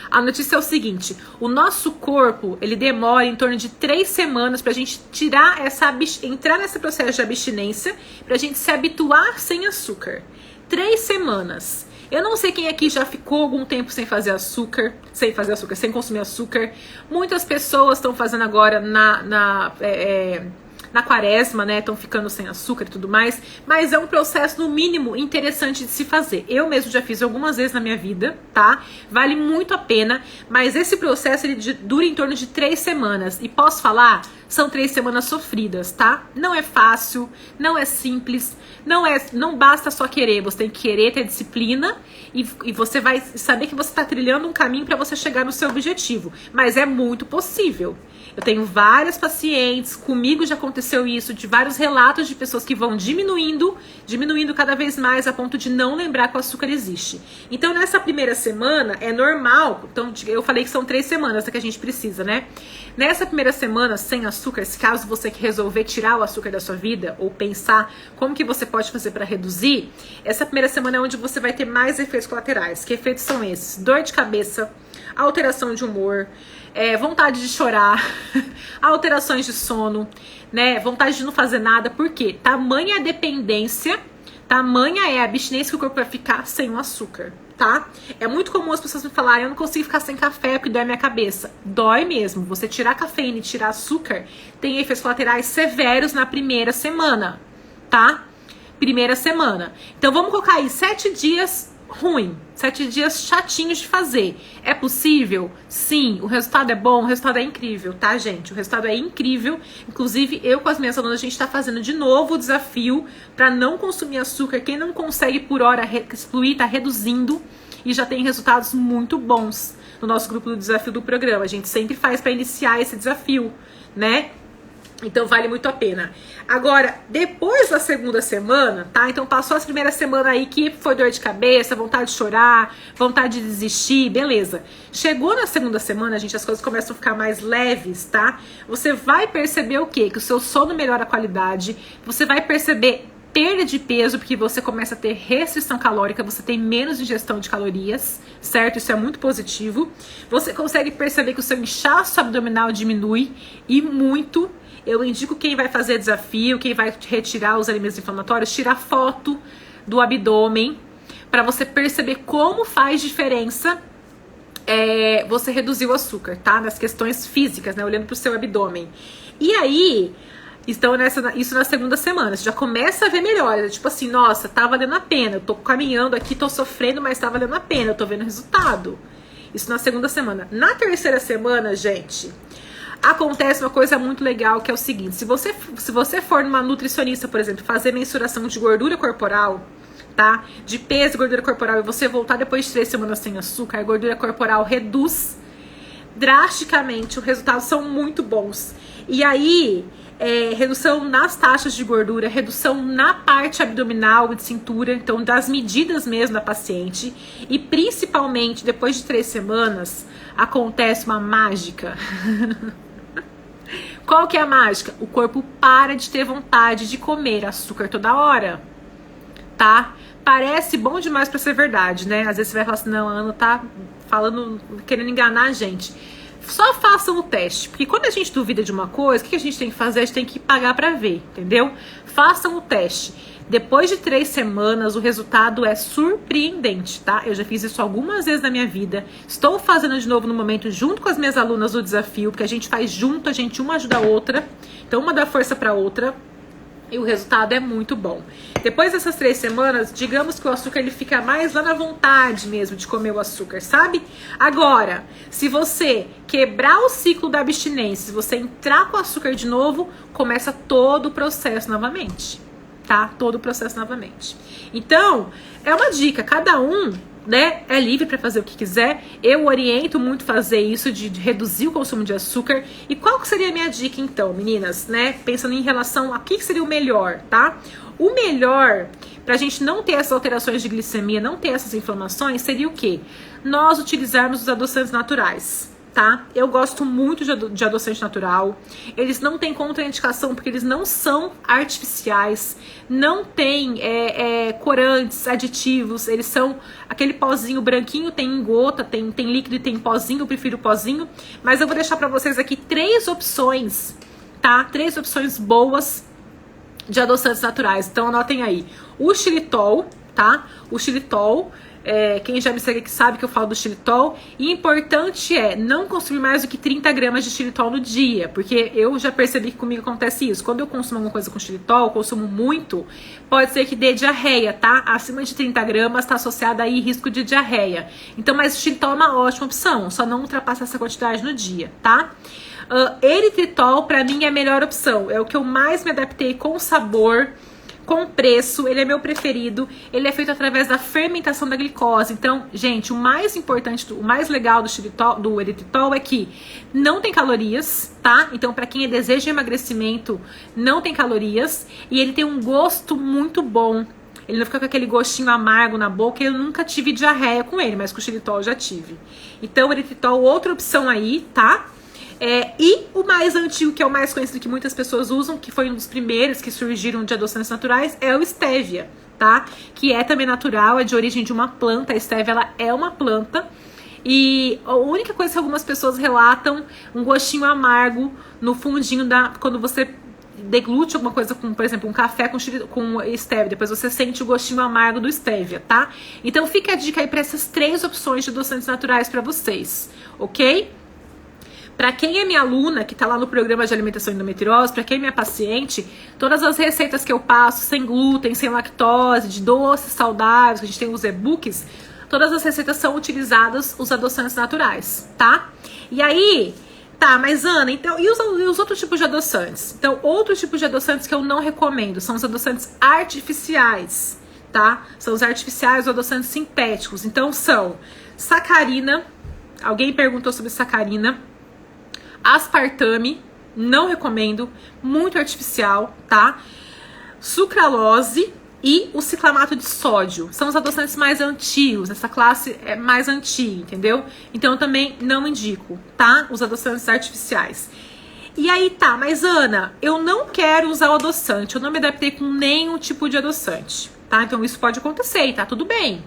S1: A notícia é o seguinte. O nosso corpo, ele demora em torno de 3 semanas pra gente entrar nesse processo de abstinência, pra gente se habituar sem açúcar. 3 semanas. Eu não sei quem aqui já ficou algum tempo sem consumir açúcar. Muitas pessoas estão fazendo agora na quaresma, né? Estão ficando sem açúcar e tudo mais. Mas é um processo, no mínimo, interessante de se fazer. Eu mesmo já fiz algumas vezes na minha vida, tá? Vale muito a pena. Mas esse processo, ele dura em torno de 3 semanas. E posso falar, são 3 semanas sofridas, tá? Não é fácil, não é simples. Não basta só querer, você tem que querer, ter disciplina e você vai saber que você está trilhando um caminho para você chegar no seu objetivo. Mas é muito possível. Eu tenho várias pacientes, comigo já aconteceu isso, de vários relatos de pessoas que vão diminuindo cada vez mais a ponto de não lembrar que o açúcar existe. Então, nessa primeira semana, é normal, então eu falei que são 3 semanas que a gente precisa, né? Nessa primeira semana, sem açúcar, se caso você resolver tirar o açúcar da sua vida, ou pensar como que você pode fazer para reduzir, essa primeira semana é onde você vai ter mais efeitos colaterais. Que efeitos são esses? Dor de cabeça, alteração de humor, vontade de chorar, alterações de sono, né? Vontade de não fazer nada. Por quê? Tamanha a dependência Tamanha é a abstinência que o corpo vai ficar sem o açúcar, tá? É muito comum as pessoas me falarem, eu não consigo ficar sem café porque dói minha cabeça. Dói mesmo. Você tirar cafeína e tirar açúcar tem efeitos colaterais severos na primeira semana, tá? Primeira semana. Então vamos colocar aí 7 dias ruim, 7 dias chatinhos de fazer. É possível? Sim. O resultado é bom? O resultado é incrível, tá, gente? O resultado é incrível. Inclusive, eu com as minhas alunas, a gente tá fazendo de novo o desafio para não consumir açúcar. Quem não consegue por hora excluir, tá reduzindo e já tem resultados muito bons no nosso grupo do desafio do programa. A gente sempre faz para iniciar esse desafio, né? Então vale muito a pena. Agora, depois da segunda semana, tá? Então passou as primeiras semanas aí que foi dor de cabeça, vontade de chorar, vontade de desistir, beleza. Chegou na segunda semana, gente, as coisas começam a ficar mais leves, tá? Você vai perceber o quê? Que o seu sono melhora a qualidade, você vai perceber perda de peso, porque você começa a ter restrição calórica, você tem menos ingestão de calorias, certo? Isso é muito positivo. Você consegue perceber que o seu inchaço abdominal diminui, e muito. Eu indico quem vai fazer desafio, quem vai retirar os alimentos inflamatórios, tirar foto do abdômen, para você perceber como faz diferença você reduzir o açúcar, tá? Nas questões físicas, né? Olhando pro seu abdômen. E aí, então isso na segunda semana, você já começa a ver melhora. Tipo assim, nossa, tá valendo a pena. Eu tô caminhando aqui, tô sofrendo, mas tá valendo a pena. Eu tô vendo resultado. Isso na segunda semana. Na terceira semana, gente, acontece uma coisa muito legal, que é o seguinte: se você for numa nutricionista, por exemplo, fazer mensuração de gordura corporal, tá? De peso e gordura corporal, e você voltar depois de 3 semanas sem açúcar, a gordura corporal reduz drasticamente, os resultados são muito bons. E aí, redução nas taxas de gordura, redução na parte abdominal e de cintura, então das medidas mesmo da paciente, e principalmente depois de 3 semanas, acontece uma mágica. Qual que é a mágica? O corpo para de ter vontade de comer açúcar toda hora, tá? Parece bom demais pra ser verdade, né? Às vezes você vai falar assim, não, a Ana tá falando, querendo enganar a gente. Só façam o teste, porque quando a gente duvida de uma coisa, o que a gente tem que fazer? A gente tem que pagar pra ver, entendeu? Façam o teste. Depois de 3 semanas, o resultado é surpreendente, tá? Eu já fiz isso algumas vezes na minha vida. Estou fazendo de novo no momento, junto com as minhas alunas do desafio, porque a gente faz junto, a gente uma ajuda a outra. Então, uma dá força pra outra. E o resultado é muito bom. Depois dessas 3 semanas, digamos que o açúcar ele fica mais lá na vontade mesmo de comer o açúcar, sabe? Agora, se você quebrar o ciclo da abstinência, se você entrar com o açúcar de novo, começa todo o processo novamente, tá? Todo o processo novamente. Então, é uma dica, cada um, né, é livre para fazer o que quiser. Eu oriento muito fazer isso, de reduzir o consumo de açúcar. E qual que seria a minha dica então, meninas, né? Pensando em relação a que seria o melhor, tá? O melhor, pra gente não ter essas alterações de glicemia, não ter essas inflamações, seria o quê? Nós utilizarmos os adoçantes naturais, tá? Eu gosto muito de adoçante natural. Eles não têm contraindicação porque eles não são artificiais, não tem corantes, aditivos. Eles são aquele pozinho branquinho, tem em gota, tem líquido e tem pozinho. Eu prefiro pozinho, mas eu vou deixar pra vocês aqui 3 opções, tá? 3 opções boas de adoçantes naturais. Então anotem aí: o xilitol, tá? O xilitol, quem já me segue aqui sabe que eu falo do xilitol. E importante não consumir mais do que 30 gramas de xilitol no dia, porque eu já percebi que comigo acontece isso. Quando eu consumo alguma coisa com xilitol, consumo muito, pode ser que dê diarreia, tá? Acima de 30 gramas está associado aí risco de diarreia. Então, mas o xilitol é uma ótima opção, só não ultrapassa essa quantidade no dia, tá? Eritritol, pra mim, é a melhor opção. É o que eu mais me adaptei com sabor, com preço. Ele é meu preferido. Ele é feito através da fermentação da glicose. Então, gente, o mais importante, o mais legal do eritritol é que não tem calorias, tá? Então, pra quem deseja emagrecimento, não tem calorias. E ele tem um gosto muito bom. Ele não fica com aquele gostinho amargo na boca. Eu nunca tive diarreia com ele, mas com o xilitol eu já tive. Então, o eritritol, outra opção aí, tá? E o mais antigo, que é o mais conhecido, que muitas pessoas usam, que foi um dos primeiros que surgiram de adoçantes naturais, é o stevia, tá? Que é também natural, é de origem de uma planta. A stevia, ela é uma planta. E a única coisa que algumas pessoas relatam, um gostinho amargo no fundinho quando você deglute alguma coisa com, por exemplo, um café com stevia, depois você sente o gostinho amargo do stevia, tá? Então fica a dica aí para essas 3 opções de adoçantes naturais para vocês, ok? Para quem é minha aluna, que tá lá no programa de alimentação e endometriose, para quem é minha paciente, todas as receitas que eu passo, sem glúten, sem lactose, de doces saudáveis, que a gente tem os e-books, todas as receitas são utilizadas os adoçantes naturais, tá? E aí, tá, mas Ana, então, e os outros tipos de adoçantes? Então, outros tipos de adoçantes que eu não recomendo são os adoçantes artificiais, tá? São os artificiais ou adoçantes sintéticos. Então, são sacarina, alguém perguntou sobre sacarina, aspartame, não recomendo, muito artificial, tá? Sucralose e o ciclamato de sódio. São os adoçantes mais antigos, essa classe é mais antiga, entendeu? Então eu também não indico, tá? Os adoçantes artificiais. E aí tá, mas Ana, eu não quero usar o adoçante, eu não me adaptei com nenhum tipo de adoçante, tá? Então isso pode acontecer e tá tudo bem.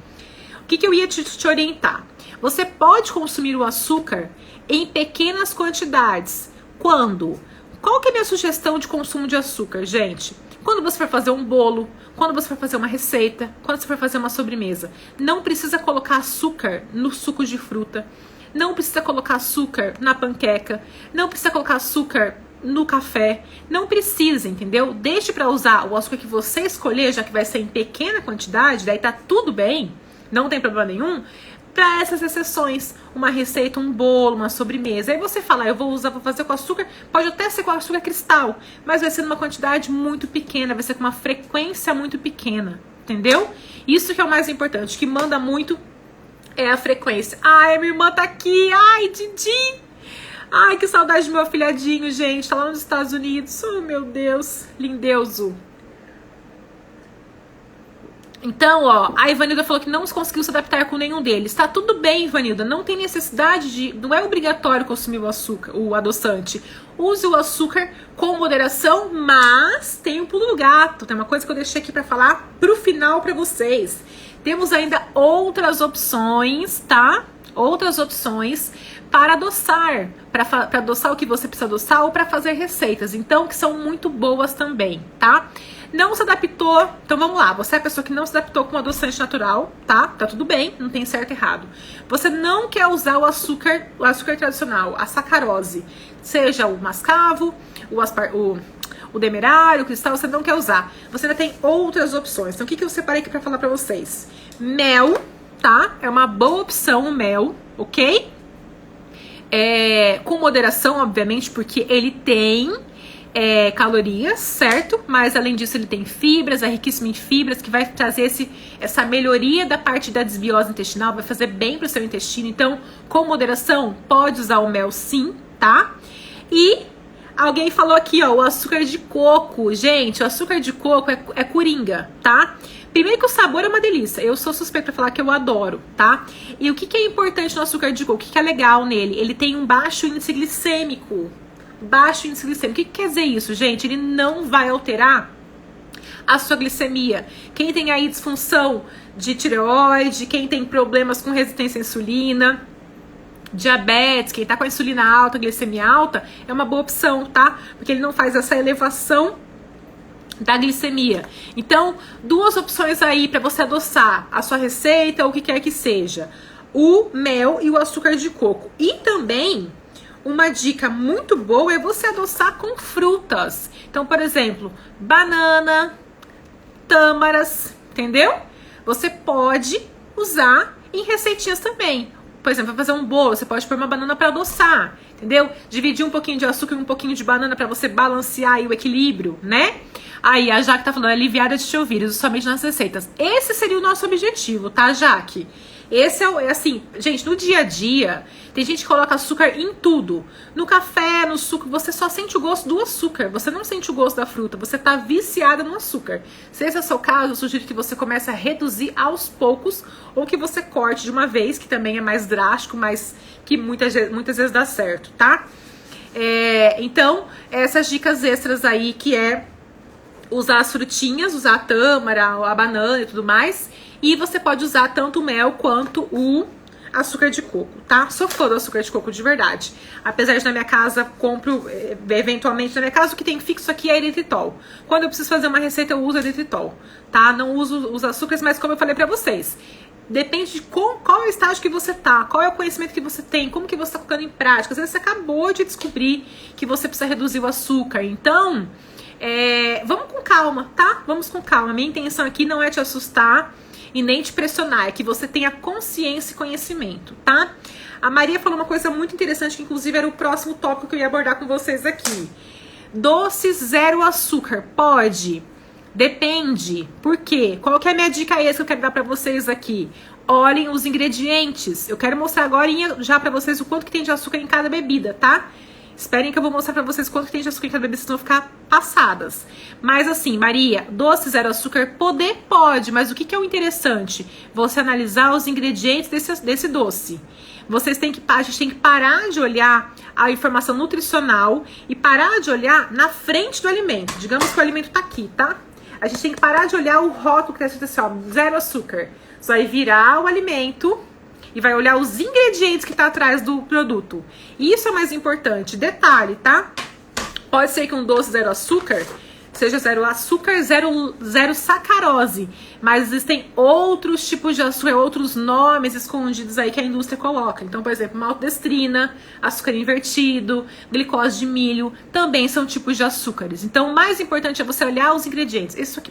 S1: O que eu ia te orientar? Você pode consumir o açúcar em pequenas quantidades. Quando? Qual que é a minha sugestão de consumo de açúcar, gente? Quando você for fazer um bolo, quando você for fazer uma receita, quando você for fazer uma sobremesa. Não precisa colocar açúcar no suco de fruta. Não precisa colocar açúcar na panqueca. Não precisa colocar açúcar no café. Não precisa, entendeu? Deixe para usar o açúcar que você escolher, já que vai ser em pequena quantidade, daí tá tudo bem, não tem problema nenhum. Para essas exceções, uma receita, um bolo, uma sobremesa. Aí você fala, eu vou fazer com açúcar, pode até ser com açúcar cristal, mas vai ser numa quantidade muito pequena, vai ser com uma frequência muito pequena, entendeu? Isso que é o mais importante, que manda muito é a frequência. Ai, minha irmã tá aqui, ai, Didi! Ai, que saudade do meu afilhadinho, gente, tá lá nos Estados Unidos. Oh, meu Deus, lindeuso. Então, ó, a Ivanilda falou que não conseguiu se adaptar com nenhum deles. Tá tudo bem, Ivanilda, não tem necessidade de... Não é obrigatório consumir o açúcar, o adoçante. Use o açúcar com moderação, mas tem um pulo do gato. Tem uma coisa que eu deixei aqui pra falar pro final pra vocês. Temos ainda outras opções, tá? Outras opções para adoçar. Para adoçar o que você precisa adoçar ou para fazer receitas. Então, que são muito boas também, tá? Não se adaptou, então vamos lá, você é a pessoa que não se adaptou com o adoçante natural, tá? Tá tudo bem, não tem certo e errado. Você não quer usar o açúcar tradicional, a sacarose, seja o mascavo, o demerário, o cristal, você não quer usar. Você ainda tem outras opções. Então o que eu separei aqui pra falar pra vocês? Mel, tá? É uma boa opção o mel, ok? Com moderação, obviamente, porque ele tem... calorias, certo? Mas além disso ele tem fibras, é riquíssimo em fibras, que vai trazer essa melhoria da parte da desbiose intestinal, vai fazer bem pro seu intestino. Então, com moderação, pode usar o mel sim, tá? E alguém falou aqui, ó, o açúcar de coco. Gente, o açúcar de coco é coringa, tá? Primeiro que o sabor é uma delícia, eu sou suspeita pra falar que eu adoro, tá? E o que é importante no açúcar de coco, o que é legal nele? Ele tem um baixo índice glicêmico. Baixo índice glicêmico. O que quer dizer isso, gente? Ele não vai alterar a sua glicemia. Quem tem aí disfunção de tireoide, quem tem problemas com resistência à insulina, diabetes, quem tá com a insulina alta, glicemia alta, é uma boa opção, tá? Porque ele não faz essa elevação da glicemia. Então, 2 opções aí para você adoçar a sua receita ou o que quer que seja. O mel e o açúcar de coco. E também... uma dica muito boa é você adoçar com frutas. Então, por exemplo, banana, tâmaras, entendeu? Você pode usar em receitinhas também. Por exemplo, para fazer um bolo, você pode pôr uma banana para adoçar, entendeu? Dividir um pouquinho de açúcar e um pouquinho de banana para você balancear aí o equilíbrio, né? Aí, a Jaque tá falando, aliviada de te ouvir, somente nas receitas. Esse seria o nosso objetivo, tá, Jaque? Esse é assim, gente, no dia a dia, tem gente que coloca açúcar em tudo. No café, no suco, você só sente o gosto do açúcar. Você não sente o gosto da fruta, você tá viciada no açúcar. Se esse é o seu caso, eu sugiro que você comece a reduzir aos poucos ou que você corte de uma vez, que também é mais drástico, mas que muitas vezes dá certo, tá? Então, essas dicas extras aí, que é usar as frutinhas, usar a tâmara, a banana e tudo mais. E você pode usar tanto o mel quanto açúcar de coco, tá? Sou fã do açúcar de coco de verdade. Apesar de na minha casa, compro, eventualmente na minha casa, o que tem fixo aqui é eritritol. Quando eu preciso fazer uma receita, eu uso eritritol, tá? Não uso os açúcares, mas como eu falei pra vocês, depende de qual é o estágio que você tá, qual é o conhecimento que você tem, como que você tá colocando em prática. Às vezes você acabou de descobrir que você precisa reduzir o açúcar, então... vamos com calma, tá? Vamos com calma. Minha intenção aqui não é te assustar e nem te pressionar, é que você tenha consciência e conhecimento, tá? A Maria falou uma coisa muito interessante, que inclusive era o próximo tópico que eu ia abordar com vocês aqui. Doces zero açúcar, pode? Depende. Por quê? Qual que é a minha dica extra que eu quero dar pra vocês aqui? Olhem os ingredientes. Eu quero mostrar agora já pra vocês o quanto que tem de açúcar em cada bebida, tá? Esperem que eu vou mostrar pra vocês quanto que tem de açúcar em cada bebida, vocês vão ficar passadas. Mas assim, Maria, doce zero açúcar, pode, mas o que é o interessante? Você analisar os ingredientes desse doce. A gente tem que parar de olhar a informação nutricional e parar de olhar na frente do alimento. Digamos que o alimento tá aqui, tá? A gente tem que parar de olhar o rótulo que tá escrito assim, ó, zero açúcar. Você vai virar o alimento e vai olhar os ingredientes que tá atrás do produto. Isso é o mais importante. Detalhe, tá? Pode ser que um doce zero açúcar seja zero açúcar, zero sacarose. Mas existem outros tipos de açúcar, outros nomes escondidos aí que a indústria coloca. Então, por exemplo, maltodestrina, açúcar invertido, glicose de milho, também são tipos de açúcares. Então, o mais importante é você olhar os ingredientes. Isso aqui,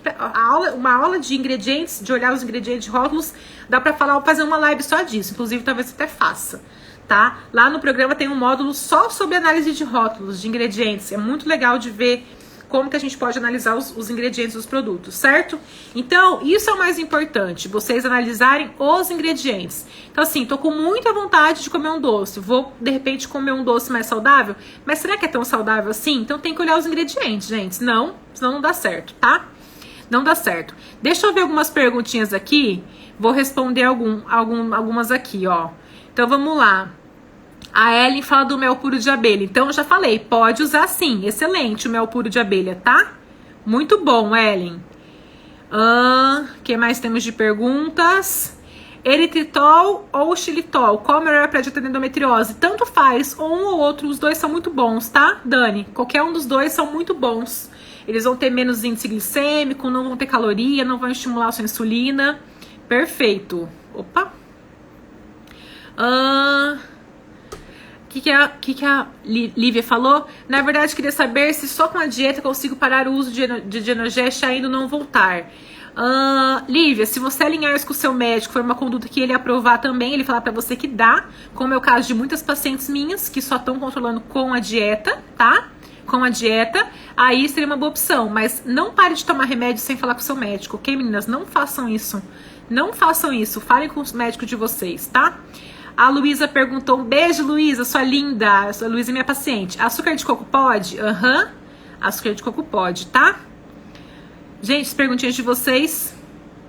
S1: uma aula de ingredientes, de olhar os ingredientes de rótulos, dá pra fazer uma live só disso. Inclusive, talvez você até faça, tá? Lá no programa tem um módulo só sobre análise de rótulos, de ingredientes. É muito legal de ver como que a gente pode analisar os ingredientes dos produtos, certo? Então, isso é o mais importante, vocês analisarem os ingredientes. Então, assim, tô com muita vontade de comer um doce, vou, de repente, comer um doce mais saudável, mas será que é tão saudável assim? Então, tem que olhar os ingredientes, gente, senão não dá certo, tá? Não dá certo. Deixa eu ver algumas perguntinhas aqui, vou responder algumas aqui, ó. Então, vamos lá. A Ellen fala do mel puro de abelha. Então, eu já falei, pode usar sim. Excelente o mel puro de abelha, tá? Muito bom, Ellen. O que mais temos de perguntas? Eritritol ou xilitol? Qual é o melhor para dieta de endometriose? Tanto faz, um ou outro. Os dois são muito bons, tá, Dani? Qualquer um dos dois são muito bons. Eles vão ter menos índice glicêmico, não vão ter caloria, não vão estimular a sua insulina. Perfeito. Opa. O que a Lívia falou? Na verdade, queria saber se só com a dieta consigo parar o uso de Genogest ainda não voltar. Lívia, se você alinhar isso com o seu médico, for uma conduta que ele aprovar também, ele falar pra você que dá, como é o caso de muitas pacientes minhas, que só estão controlando com a dieta, tá? Com a dieta, aí seria uma boa opção. Mas não pare de tomar remédio sem falar com o seu médico, ok, meninas? Não façam isso. Não façam isso. Falem com os médicos de vocês, tá? A Luísa perguntou, um beijo, Luísa, sua linda. A Luísa é minha paciente. Açúcar de coco pode? Açúcar de coco pode, tá? Gente, as perguntinhas de vocês,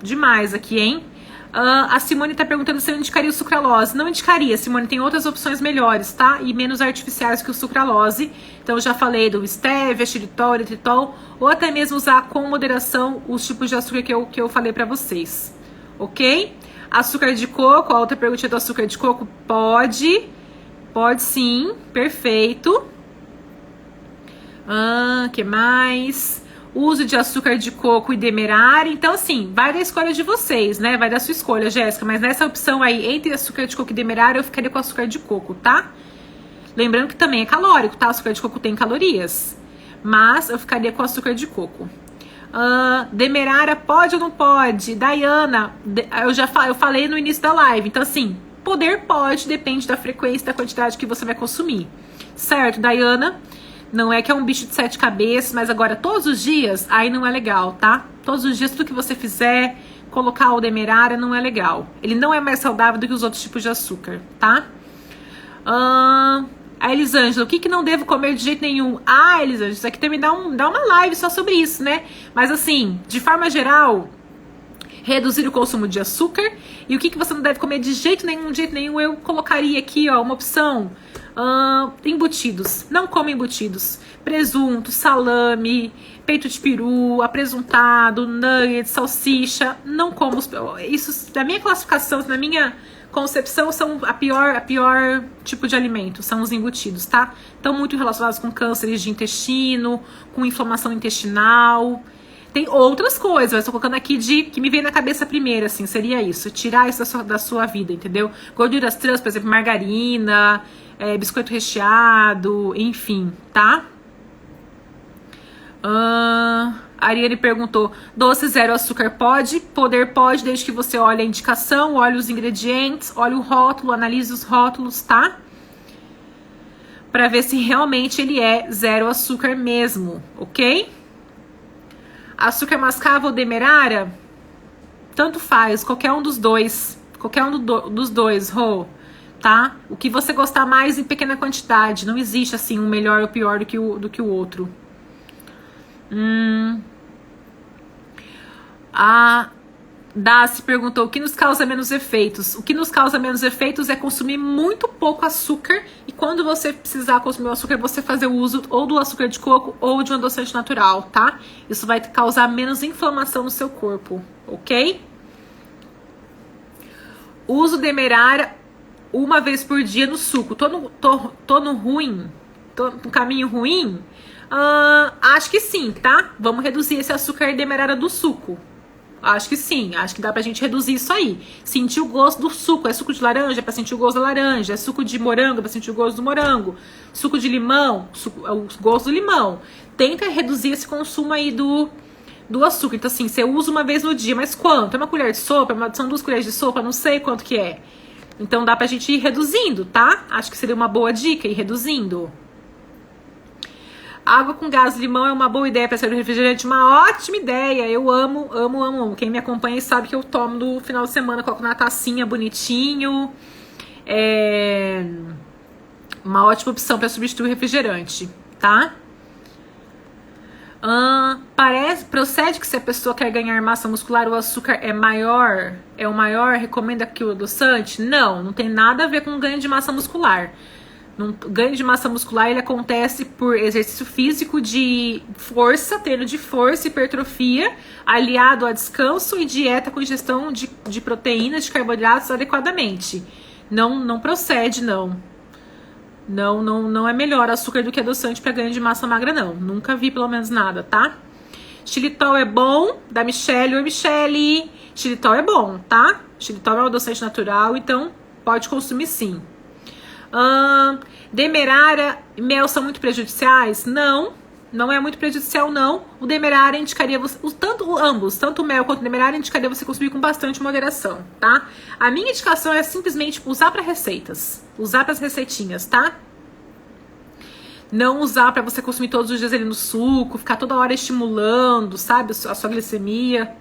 S1: demais aqui, hein? A Simone tá perguntando se eu indicaria o sucralose. Não indicaria, Simone, tem outras opções melhores, tá? E menos artificiais que o sucralose. Então, eu já falei do stevia, xilitol, eritritol, ou até mesmo usar com moderação os tipos de açúcar que eu falei pra vocês, ok? Açúcar de coco, a outra pergunta do açúcar de coco, pode sim, perfeito. Que mais? Uso de açúcar de coco e demerara. Então, assim, vai da escolha de vocês, né? Vai da sua escolha, Jéssica. Mas nessa opção aí, entre açúcar de coco e demerara, eu ficaria com açúcar de coco, tá? Lembrando que também é calórico, tá? O açúcar de coco tem calorias. Mas eu ficaria com açúcar de coco. Demerara pode ou não pode? Dayana, eu falei no início da live. Então, assim, poder pode, depende da frequência, da quantidade que você vai consumir. Certo, Dayana? Não é que é um bicho de 7 cabeças, mas agora todos os dias, aí não é legal, tá? Todos os dias, tudo que você fizer, colocar o demerara não é legal. Ele não é mais saudável do que os outros tipos de açúcar, tá? A Elisângela, o que não devo comer de jeito nenhum? Elisângela, isso aqui também dá uma live só sobre isso, né? Mas assim, de forma geral, reduzir o consumo de açúcar. E o que você não deve comer de jeito nenhum, eu colocaria aqui, ó, uma opção. Embutidos, não come embutidos. Presunto, salame, peito de peru, apresuntado, nuggets, salsicha. Não como. Isso, na minha classificação, na minha concepção, são a pior tipo de alimento. São os embutidos, tá? Estão muito relacionados com cânceres de intestino, com inflamação intestinal. Tem outras coisas, eu estou colocando aqui que me veio na cabeça primeiro, assim, seria isso. Tirar isso da sua vida, entendeu? Gorduras trans, por exemplo, margarina, biscoito recheado, enfim, tá? A Ariane perguntou, doce zero açúcar pode? Pode, desde que você olhe a indicação, olhe os ingredientes, olhe o rótulo, analise os rótulos, tá? Pra ver se realmente ele é zero açúcar mesmo, ok? Açúcar mascavo ou demerara? Tanto faz, qualquer um dos dois. Qualquer um dos dois, Rô. Tá? O que você gostar mais em pequena quantidade. Não existe assim um melhor ou pior do que o outro. A Daci perguntou o que nos causa menos efeitos. O que nos causa menos efeitos é consumir muito pouco açúcar. E quando você precisar consumir o açúcar, você fazer o uso ou do açúcar de coco ou de um adoçante natural, tá? Isso vai causar menos inflamação no seu corpo, ok? Uso demerara uma vez por dia no suco. Tô no caminho ruim? Acho que sim, tá? Vamos reduzir esse açúcar demerara do suco. Acho que sim, acho que dá pra gente reduzir isso aí. Sentir o gosto do suco. É suco de laranja, é pra sentir o gosto da laranja. É suco de morango, é pra sentir o gosto do morango. Suco de limão, é o gosto do limão. Tenta reduzir esse consumo aí do açúcar. Então assim, você usa uma vez no dia, mas quanto? É uma colher de sopa? São 2 colheres de sopa? Não sei quanto que é. Então dá pra gente ir reduzindo, tá? Acho que seria uma boa dica ir reduzindo. Água com gás e limão é uma boa ideia para ser um refrigerante, uma ótima ideia. Eu amo. Quem me acompanha sabe que eu tomo no final de semana, coloco na tacinha bonitinho. É uma ótima opção para substituir o refrigerante, tá? Procede que se a pessoa quer ganhar massa muscular, o açúcar é o maior, recomenda que o adoçante? Não tem nada a ver com ganho de massa muscular. O ganho de massa muscular ele acontece por exercício físico de força, treino de força, hipertrofia, aliado a descanso e dieta com ingestão de proteínas, de carboidratos adequadamente. Não procede, não. Não é melhor açúcar do que adoçante para ganho de massa magra, não. Nunca vi pelo menos nada, tá? Xilitol é bom, da Michelle. Oi, Michelle. Xilitol é bom, tá? Xilitol é um adoçante natural, então pode consumir sim. Demerara e mel são muito prejudiciais? Não é muito prejudicial, não. O demerara indicaria você, tanto o mel quanto o demerara indicaria você consumir com bastante moderação, tá? A minha indicação é simplesmente usar para receitas, usar para as receitinhas, tá? Não usar para você consumir todos os dias ali no suco, ficar toda hora estimulando, sabe, a sua glicemia.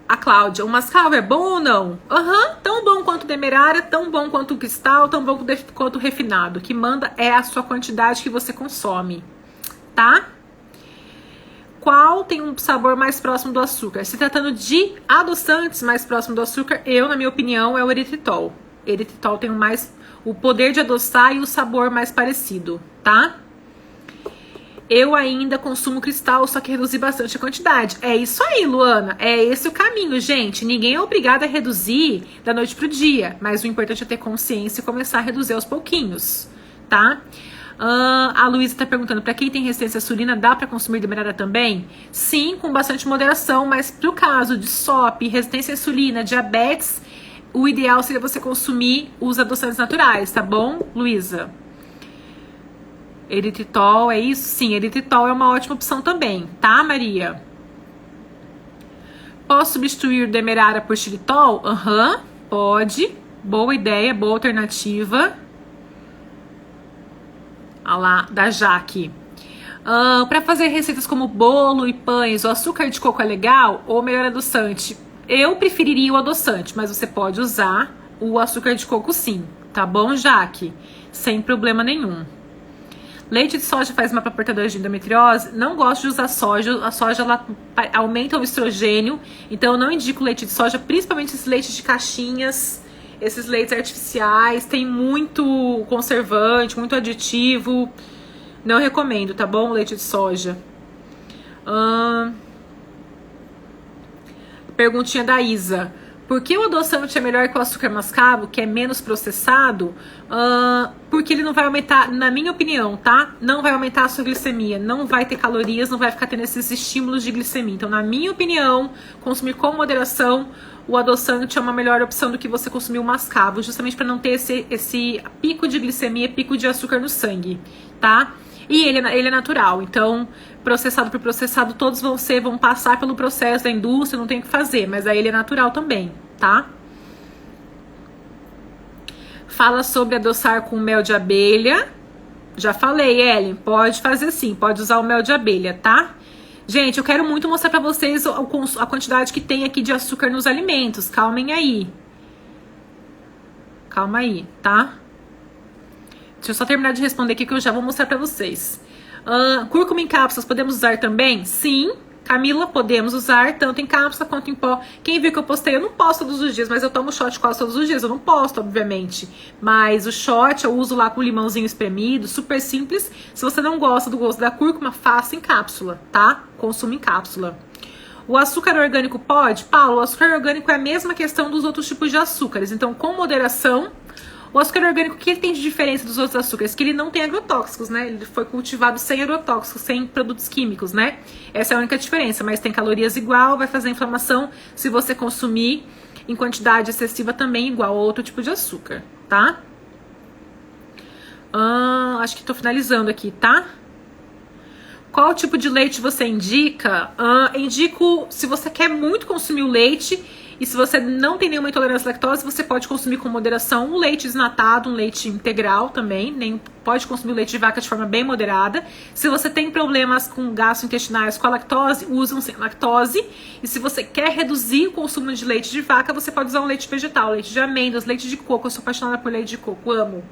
S1: A Cláudia, o mascavo é bom ou não? Tão bom quanto o demerara, tão bom quanto o cristal, tão bom quanto o refinado. O que manda é a sua quantidade que você consome, tá? Qual tem um sabor mais próximo do açúcar? Se tratando de adoçantes mais próximo do açúcar, na minha opinião, é o eritritol. Eritritol tem o poder de adoçar e o sabor mais parecido, tá? Eu ainda consumo cristal, só que reduzi bastante a quantidade. É isso aí, Luana. É esse o caminho, gente. Ninguém é obrigado a reduzir da noite pro dia. Mas o importante é ter consciência e começar a reduzir aos pouquinhos, tá? A Luísa tá perguntando, pra quem tem resistência à insulina, dá pra consumir demerara também? Sim, com bastante moderação. Mas pro caso de SOP, resistência à insulina, diabetes, o ideal seria você consumir os adoçantes naturais, tá bom, Luísa? Eritritol, é isso? Sim, eritritol é uma ótima opção também, tá, Maria? Posso substituir demerara por xilitol? Pode. Boa ideia, boa alternativa. Olha lá, da Jaque. Para fazer receitas como bolo e pães, o açúcar de coco é legal ou melhor adoçante? Eu preferiria o adoçante, mas você pode usar o açúcar de coco sim, tá bom, Jaque? Sem problema nenhum. Leite de soja faz mal para portadores de endometriose? Não gosto de usar soja. A soja ela aumenta o estrogênio, então eu não indico leite de soja, principalmente esses leites de caixinhas. Esses leites artificiais tem muito conservante, muito aditivo. Não recomendo, tá bom? Leite de soja. Perguntinha da Isa. Por que o adoçante é melhor que o açúcar mascavo, que é menos processado? Porque ele não vai aumentar, na minha opinião, tá? Não vai aumentar a sua glicemia, não vai ter calorias, não vai ficar tendo esses estímulos de glicemia. Então, na minha opinião, consumir com moderação, o adoçante é uma melhor opção do que você consumir o mascavo, justamente para não ter esse pico de glicemia, pico de açúcar no sangue, tá? E ele é natural, então processado por processado, todos vão passar pelo processo da indústria, não tem o que fazer, mas aí ele é natural também, tá? Fala sobre adoçar com mel de abelha. Já falei, Ellen, pode fazer sim, pode usar o mel de abelha, tá? Gente, eu quero muito mostrar pra vocês a quantidade que tem aqui de açúcar nos alimentos, calmem aí. Calma aí, tá? Deixa eu só terminar de responder aqui que eu já vou mostrar pra vocês. Cúrcuma em cápsulas podemos usar também? Sim, Camila, podemos usar tanto em cápsula quanto em pó. Quem viu que eu postei, eu não posto todos os dias, mas eu tomo shot quase todos os dias. Eu não posto, obviamente. Mas o shot eu uso lá com limãozinho espremido, super simples. Se você não gosta do gosto da cúrcuma, faça em cápsula, tá? Consuma em cápsula. O açúcar orgânico pode? Paulo, o açúcar orgânico é a mesma questão dos outros tipos de açúcares. Então, com moderação. O açúcar orgânico, o que ele tem de diferença dos outros açúcares? Que ele não tem agrotóxicos, né? Ele foi cultivado sem agrotóxicos, sem produtos químicos, né? Essa é a única diferença, mas tem calorias igual, vai fazer inflamação se você consumir em quantidade excessiva também igual a outro tipo de açúcar, tá? Acho que tô finalizando aqui, tá? Qual tipo de leite você indica? Indico, se você quer muito consumir o leite, e se você não tem nenhuma intolerância à lactose, você pode consumir com moderação um leite desnatado, um leite integral também. Pode consumir o leite de vaca de forma bem moderada. Se você tem problemas com gastrointestinais com a lactose, use um sem lactose. E se você quer reduzir o consumo de leite de vaca, você pode usar um leite vegetal, leite de amêndoas, leite de coco. Eu sou apaixonada por leite de coco, amo.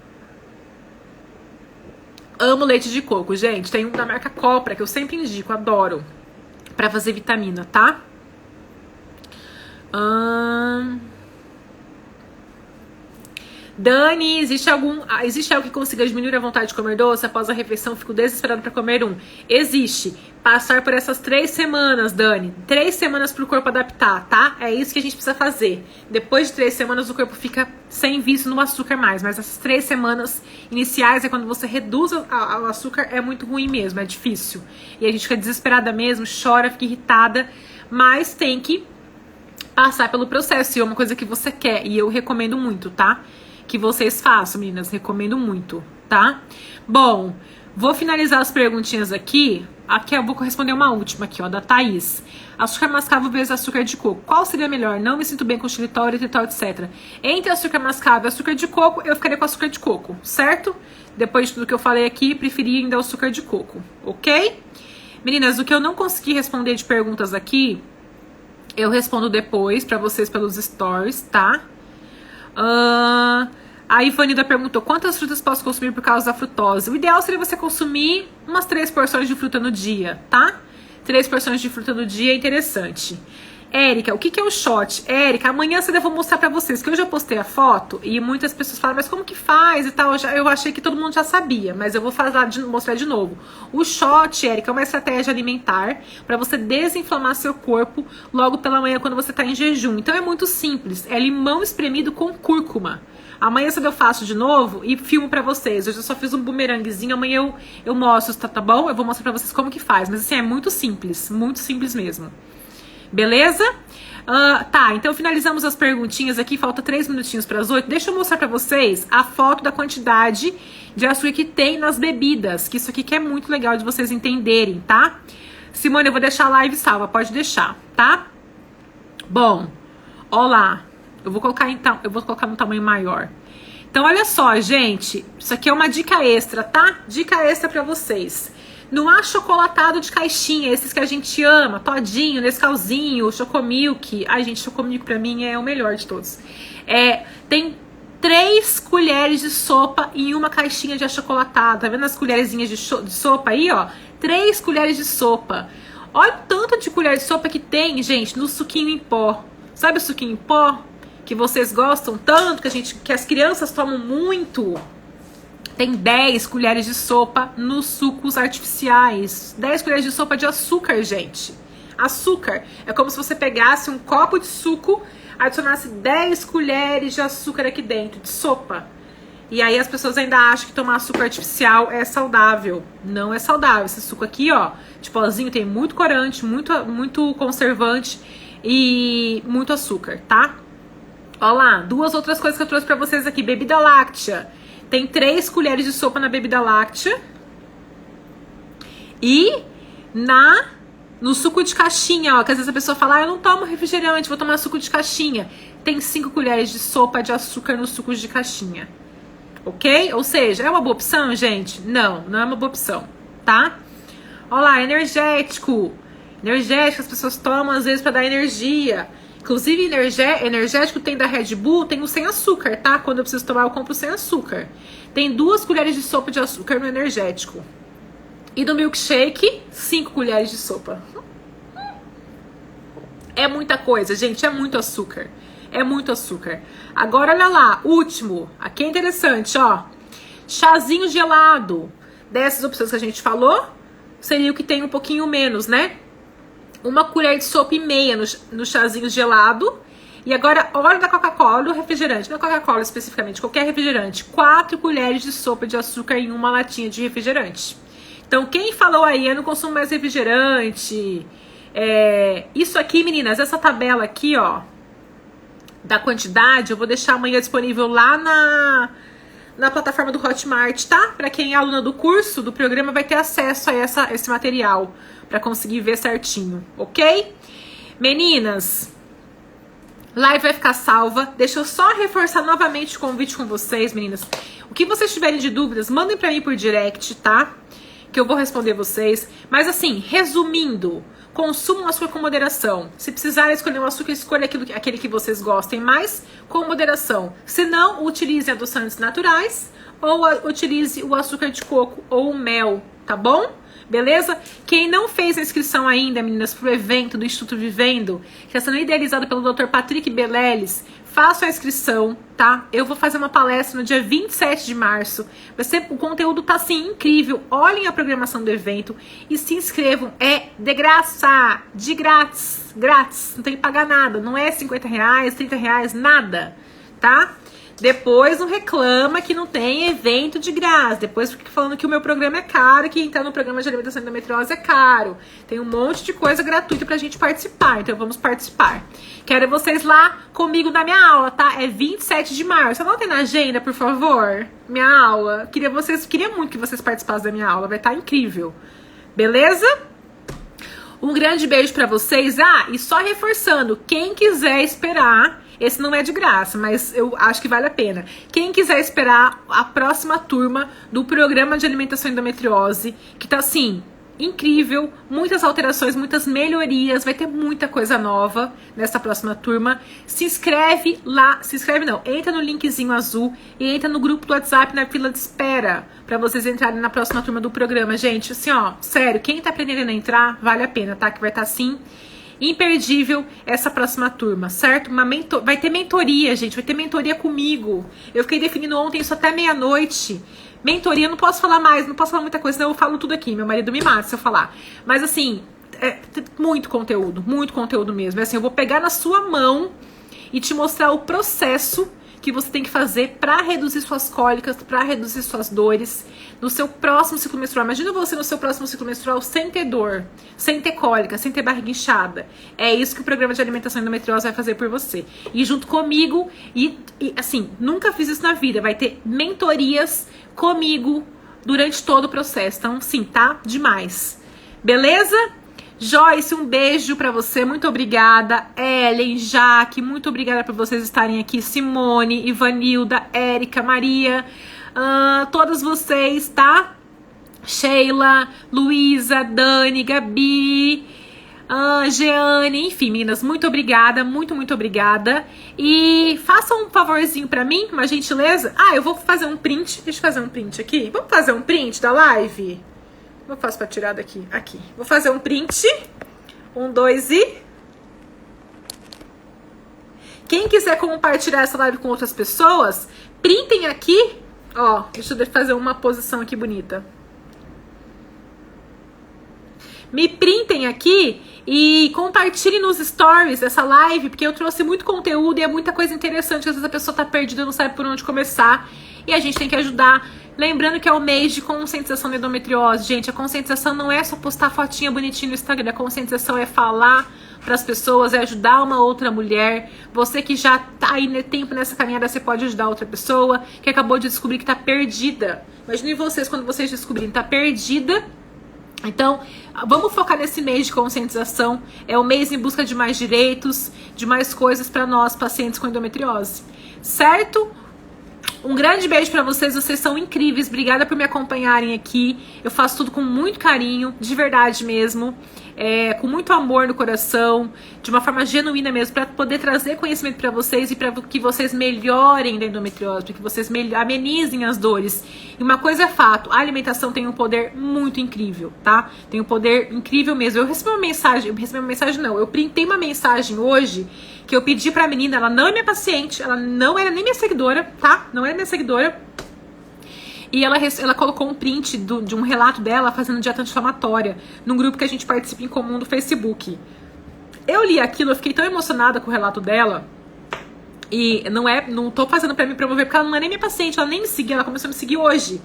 S1: Amo leite de coco, gente. Tem um da marca Copra que eu sempre indico, adoro. Pra fazer vitamina, tá? Dani, existe algo que consiga diminuir a vontade de comer doce? Após a refeição, fico desesperado para comer um. Existe. Passar por essas 3 semanas, Dani. 3 semanas para o corpo adaptar, tá? É isso que a gente precisa fazer. Depois de 3 semanas, o corpo fica sem vício no açúcar mais. Mas essas 3 semanas iniciais é quando você reduz o açúcar, é muito ruim mesmo, é difícil. E a gente fica desesperada mesmo, chora, fica irritada. Mas tem que passar pelo processo, e é uma coisa que você quer, e eu recomendo muito, tá? Que vocês façam, meninas, recomendo muito, tá? Bom, vou finalizar as perguntinhas aqui. Aqui eu vou responder uma última aqui, ó, da Thaís. Açúcar mascavo versus açúcar de coco. Qual seria melhor? Não me sinto bem com xilitol, eritritol, etc. Entre açúcar mascavo e açúcar de coco, eu ficaria com açúcar de coco, certo? Depois de tudo que eu falei aqui, preferi ainda o açúcar de coco, ok? Meninas, o que eu não consegui responder de perguntas aqui, eu respondo depois pra vocês pelos stories, tá? A Ivanilda perguntou: quantas frutas posso consumir por causa da frutose? O ideal seria você consumir umas 3 porções de fruta no dia, tá? 3 porções de fruta no dia é interessante. Érica, o que é o shot? Érica, amanhã cedo eu vou mostrar pra vocês, que eu já postei a foto e muitas pessoas falam, mas como que faz e tal? Eu achei que todo mundo já sabia, mas eu vou mostrar de novo. O shot, Érica, é uma estratégia alimentar pra você desinflamar seu corpo logo pela manhã quando você tá em jejum. Então é muito simples, é limão espremido com cúrcuma. Amanhã cedo eu faço de novo e filmo pra vocês. Hoje eu só fiz um bumeranguezinho, amanhã eu mostro, tá bom? Eu vou mostrar pra vocês como que faz, mas assim, é muito simples mesmo. Beleza? Tá, então finalizamos as perguntinhas aqui, falta 3 minutinhos para as 8. Deixa eu mostrar para vocês a foto da quantidade de açúcar que tem nas bebidas, que isso aqui que é muito legal de vocês entenderem, tá? Simone, eu vou deixar a live salva, pode deixar, tá? Bom, ó lá, eu vou colocar no tamanho maior. Então olha só, gente, isso aqui é uma dica extra, tá? Dica extra para vocês. No achocolatado de caixinha, esses que a gente ama, todinho, Nescauzinho, Chocomilk. Ai, gente, Chocomilk pra mim é o melhor de todos. Tem 3 colheres de sopa em uma caixinha de achocolatado. Tá vendo as colherzinhas de sopa aí, ó? 3 colheres de sopa. Olha o tanto de colher de sopa que tem, gente, no suquinho em pó. Sabe o suquinho em pó? que vocês gostam tanto, que as crianças tomam muito, tem 10 colheres de sopa nos sucos artificiais. 10 colheres de sopa de açúcar, gente. Açúcar. É como se você pegasse um copo de suco, adicionasse 10 colheres de açúcar aqui dentro, de sopa. E aí as pessoas ainda acham que tomar açúcar artificial é saudável. Não é saudável. Esse suco aqui, ó, de pozinho, tem muito corante, muito conservante e muito açúcar, tá? Ó lá, 2 outras coisas que eu trouxe pra vocês aqui. Bebida láctea. Tem 3 colheres de sopa na bebida láctea. E no suco de caixinha, ó, que às vezes a pessoa fala, eu não tomo refrigerante, vou tomar suco de caixinha. Tem 5 colheres de sopa de açúcar nos sucos de caixinha. Ok? Ou seja, é uma boa opção, gente? Não é uma boa opção, tá? Ó lá, energético. Energético, as pessoas tomam às vezes pra dar energia. Inclusive, energético tem da Red Bull, tem o sem açúcar, tá? Quando eu preciso tomar, eu compro sem açúcar. Tem 2 colheres de sopa de açúcar no energético. E no milkshake, 5 colheres de sopa. É muita coisa, gente, é muito açúcar. É muito açúcar. Agora, olha lá, último. Aqui é interessante, ó. Chazinho gelado. Dessas opções que a gente falou, seria o que tem um pouquinho menos, né? 1 colher de sopa e meia no chazinho gelado. E agora, hora da Coca-Cola, o refrigerante. Não é Coca-Cola especificamente, qualquer refrigerante. 4 colheres de sopa de açúcar em 1 latinha de refrigerante. Então, quem falou aí, eu não consumo mais refrigerante. Isso aqui, meninas, essa tabela aqui, ó, da quantidade, eu vou deixar amanhã disponível lá na plataforma do Hotmart, tá? Pra quem é aluna do curso, do programa, vai ter acesso a esse material pra conseguir ver certinho, ok? Meninas, live vai ficar salva. Deixa eu só reforçar novamente o convite com vocês, meninas. O que vocês tiverem de dúvidas, mandem pra mim por direct, tá? Que eu vou responder vocês. Mas assim, resumindo, consumam açúcar com moderação. Se precisarem escolher um açúcar, escolha aquele que vocês gostem mais, com moderação. Se não, utilize adoçantes naturais ou utilize o açúcar de coco ou o mel, tá bom? Beleza? Quem não fez a inscrição ainda, meninas, pro evento do Instituto Vivendo, que está sendo idealizado pelo Dr. Patrick Beleles, faça a inscrição, tá? Eu vou fazer uma palestra no dia 27 de março. O conteúdo tá, assim, incrível. Olhem a programação do evento e se inscrevam. É de graça, de grátis, grátis. Não tem que pagar nada. Não é R$50, R$30, nada, tá? Depois não reclama que não tem evento de graça. Depois fica falando que o meu programa é caro, que entrar no programa de alimentação e endometriose é caro. Tem um monte de coisa gratuita pra gente participar. Então vamos participar. Quero vocês lá comigo na minha aula, tá? É 27 de março. Anotem na agenda, por favor. Minha aula. Queria muito que vocês participassem da minha aula. Vai estar incrível. Beleza? Um grande beijo pra vocês. E só reforçando, quem quiser esperar... Esse não é de graça, mas eu acho que vale a pena. Quem quiser esperar a próxima turma do programa de alimentação e endometriose, que tá assim, incrível, muitas alterações, muitas melhorias, vai ter muita coisa nova nessa próxima turma. Se inscreve lá, entra no linkzinho azul e entra no grupo do WhatsApp na fila de espera, pra vocês entrarem na próxima turma do programa. Gente, assim, ó, sério, quem tá aprendendo a entrar, vale a pena, tá? Que vai estar assim... imperdível essa próxima turma, certo? Vai ter mentoria, gente, vai ter mentoria comigo. Eu fiquei definindo ontem isso até meia-noite. Mentoria, não posso falar mais, não posso falar muita coisa, senão eu falo tudo aqui. Meu marido me mata se eu falar. Mas assim, muito conteúdo mesmo. É assim, eu vou pegar na sua mão e te mostrar o processo que você tem que fazer para reduzir suas cólicas, para reduzir suas dores no seu próximo ciclo menstrual. Imagina você no seu próximo ciclo menstrual sem ter dor, sem ter cólica, sem ter barriga inchada. É isso que o programa de alimentação e endometriose vai fazer por você. E junto comigo, e assim, nunca fiz isso na vida, vai ter mentorias comigo durante todo o processo. Então, sim, tá demais. Beleza? Joyce, um beijo pra você, muito obrigada. Ellen, Jaque, muito obrigada por vocês estarem aqui. Simone, Ivanilda, Érica, Maria, todas vocês, tá? Sheila, Luísa, Dani, Gabi, Jeane, enfim, meninas, muito obrigada, muito obrigada. E façam um favorzinho pra mim, uma gentileza. Eu vou fazer um print, deixa eu fazer um print aqui. Vamos fazer um print da live? Como eu faço pra tirar daqui? Aqui. Vou fazer um print. 1, 2 e... Quem quiser compartilhar essa live com outras pessoas, printem aqui. Ó, deixa eu fazer uma posição aqui bonita. Me printem aqui e compartilhem nos stories essa live, porque eu trouxe muito conteúdo e é muita coisa interessante. Às vezes a pessoa tá perdida, não sabe por onde começar e a gente tem que ajudar. Lembrando que é o mês de conscientização da endometriose. Gente, a conscientização não é só postar fotinha bonitinha no Instagram. A conscientização é falar para as pessoas, é ajudar uma outra mulher. Você que já tá aí tempo nessa caminhada, você pode ajudar outra pessoa que acabou de descobrir que tá perdida. Imaginem vocês quando vocês descobrirem que tá perdida. Então, vamos focar nesse mês de conscientização. É o mês em busca de mais direitos, de mais coisas para nós, pacientes com endometriose. Certo? Um grande beijo pra vocês são incríveis. Obrigada por me acompanharem aqui. Eu faço tudo com muito carinho, de verdade mesmo. Com muito amor no coração, de uma forma genuína mesmo, para poder trazer conhecimento para vocês e para que vocês melhorem da endometriose, para que vocês amenizem as dores. E uma coisa é fato, a alimentação tem um poder muito incrível, tá? Tem um poder incrível mesmo. Eu printei uma mensagem hoje que eu pedi pra menina, ela não é minha paciente, ela não era nem minha seguidora, tá? Não era minha seguidora. E ela colocou um print de um relato dela fazendo dieta anti-inflamatória num grupo que a gente participa em comum do Facebook. Eu li aquilo, eu fiquei tão emocionada com o relato dela. E não tô fazendo pra me promover, porque ela não é nem minha paciente, ela nem me seguia, ela começou a me seguir hoje.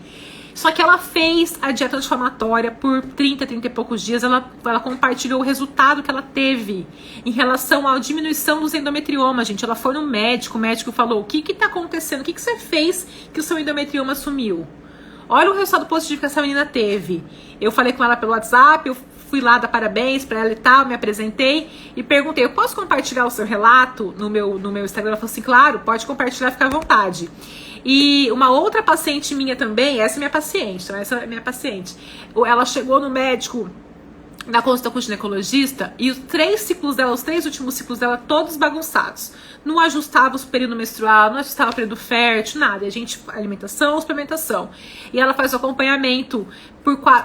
S1: Só que ela fez a dieta anti-inflamatória por 30 e poucos dias. Ela compartilhou o resultado que ela teve em relação à diminuição dos endometriomas, gente. Ela foi no médico, o médico falou: o que tá acontecendo? O que você fez que o seu endometrioma sumiu? Olha o resultado positivo que essa menina teve. Eu falei com ela pelo WhatsApp, eu fui lá dar parabéns pra ela e tal, me apresentei e perguntei: eu posso compartilhar o seu relato no meu Instagram? Ela falou assim: claro, pode compartilhar, fica à vontade. E uma outra paciente minha também, essa é minha paciente, ela chegou no médico na consulta com o ginecologista e os 3 últimos ciclos dela, todos bagunçados. Não ajustava o período menstrual, não ajustava o período fértil, nada. E a gente, alimentação, suplementação. E ela faz o acompanhamento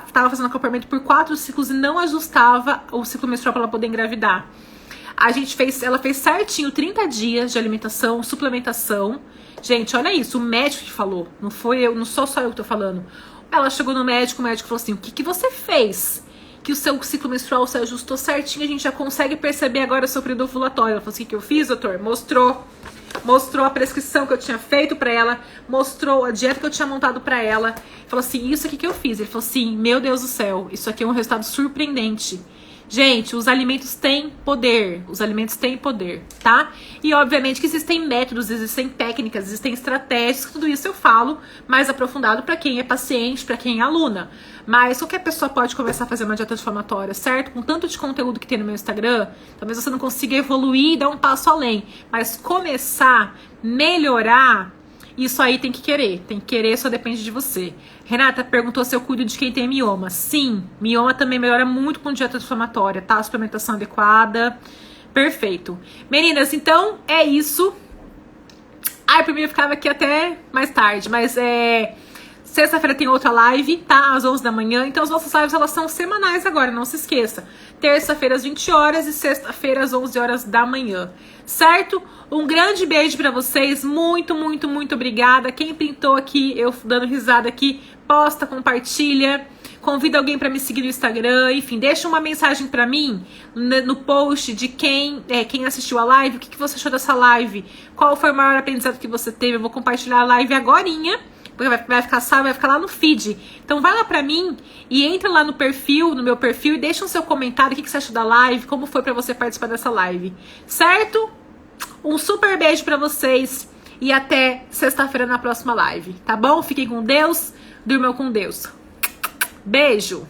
S1: estava fazendo acompanhamento por 4 ciclos e não ajustava o ciclo menstrual para ela poder engravidar. Ela fez certinho 30 dias de alimentação, suplementação. Gente, olha isso, o médico que falou, não sou só eu que tô falando. Ela chegou no médico, o médico falou assim: o que você fez? Que o seu ciclo menstrual se ajustou certinho, a gente já consegue perceber agora o seu período ovulatório. Ela falou assim: o que eu fiz, doutor? Mostrou a prescrição que eu tinha feito pra ela, mostrou a dieta que eu tinha montado pra ela. Falou assim: isso aqui que eu fiz. Ele falou assim: meu Deus do céu, isso aqui é um resultado surpreendente. Gente, os alimentos têm poder, tá? E obviamente que existem métodos, existem técnicas, existem estratégias, tudo isso eu falo mais aprofundado para quem é paciente, para quem é aluna. Mas qualquer pessoa pode começar a fazer uma dieta anti-inflamatória, certo? Com tanto de conteúdo que tem no meu Instagram, talvez você não consiga evoluir e dar um passo além. Mas começar, melhorar, isso aí tem que querer, só depende de você. Renata perguntou se eu cuido de quem tem mioma. Sim, mioma também melhora muito com dieta anti-inflamatória, tá? Suplementação adequada, perfeito. Meninas, então é isso. Ai, pra mim eu ficava aqui até mais tarde, mas sexta-feira tem outra live, tá? Às 11 da manhã. Então as nossas lives, elas são semanais agora, não se esqueça. Terça-feira às 20 horas e sexta-feira às 11 horas da manhã. Certo? Um grande beijo pra vocês. Muito, muito, muito obrigada. Quem printou aqui, eu dando risada aqui, posta, compartilha. Convida alguém pra me seguir no Instagram. Enfim, deixa uma mensagem pra mim no post de quem assistiu a live. O que você achou dessa live? Qual foi o maior aprendizado que você teve? Eu vou compartilhar a live agorinha. Porque vai ficar lá no feed. Então vai lá pra mim e entra lá no meu perfil e deixa o seu comentário, o que você achou da live, como foi pra você participar dessa live, certo? Um super beijo pra vocês e até sexta-feira na próxima live, tá bom? Fiquem com Deus, durmam com Deus. Beijo!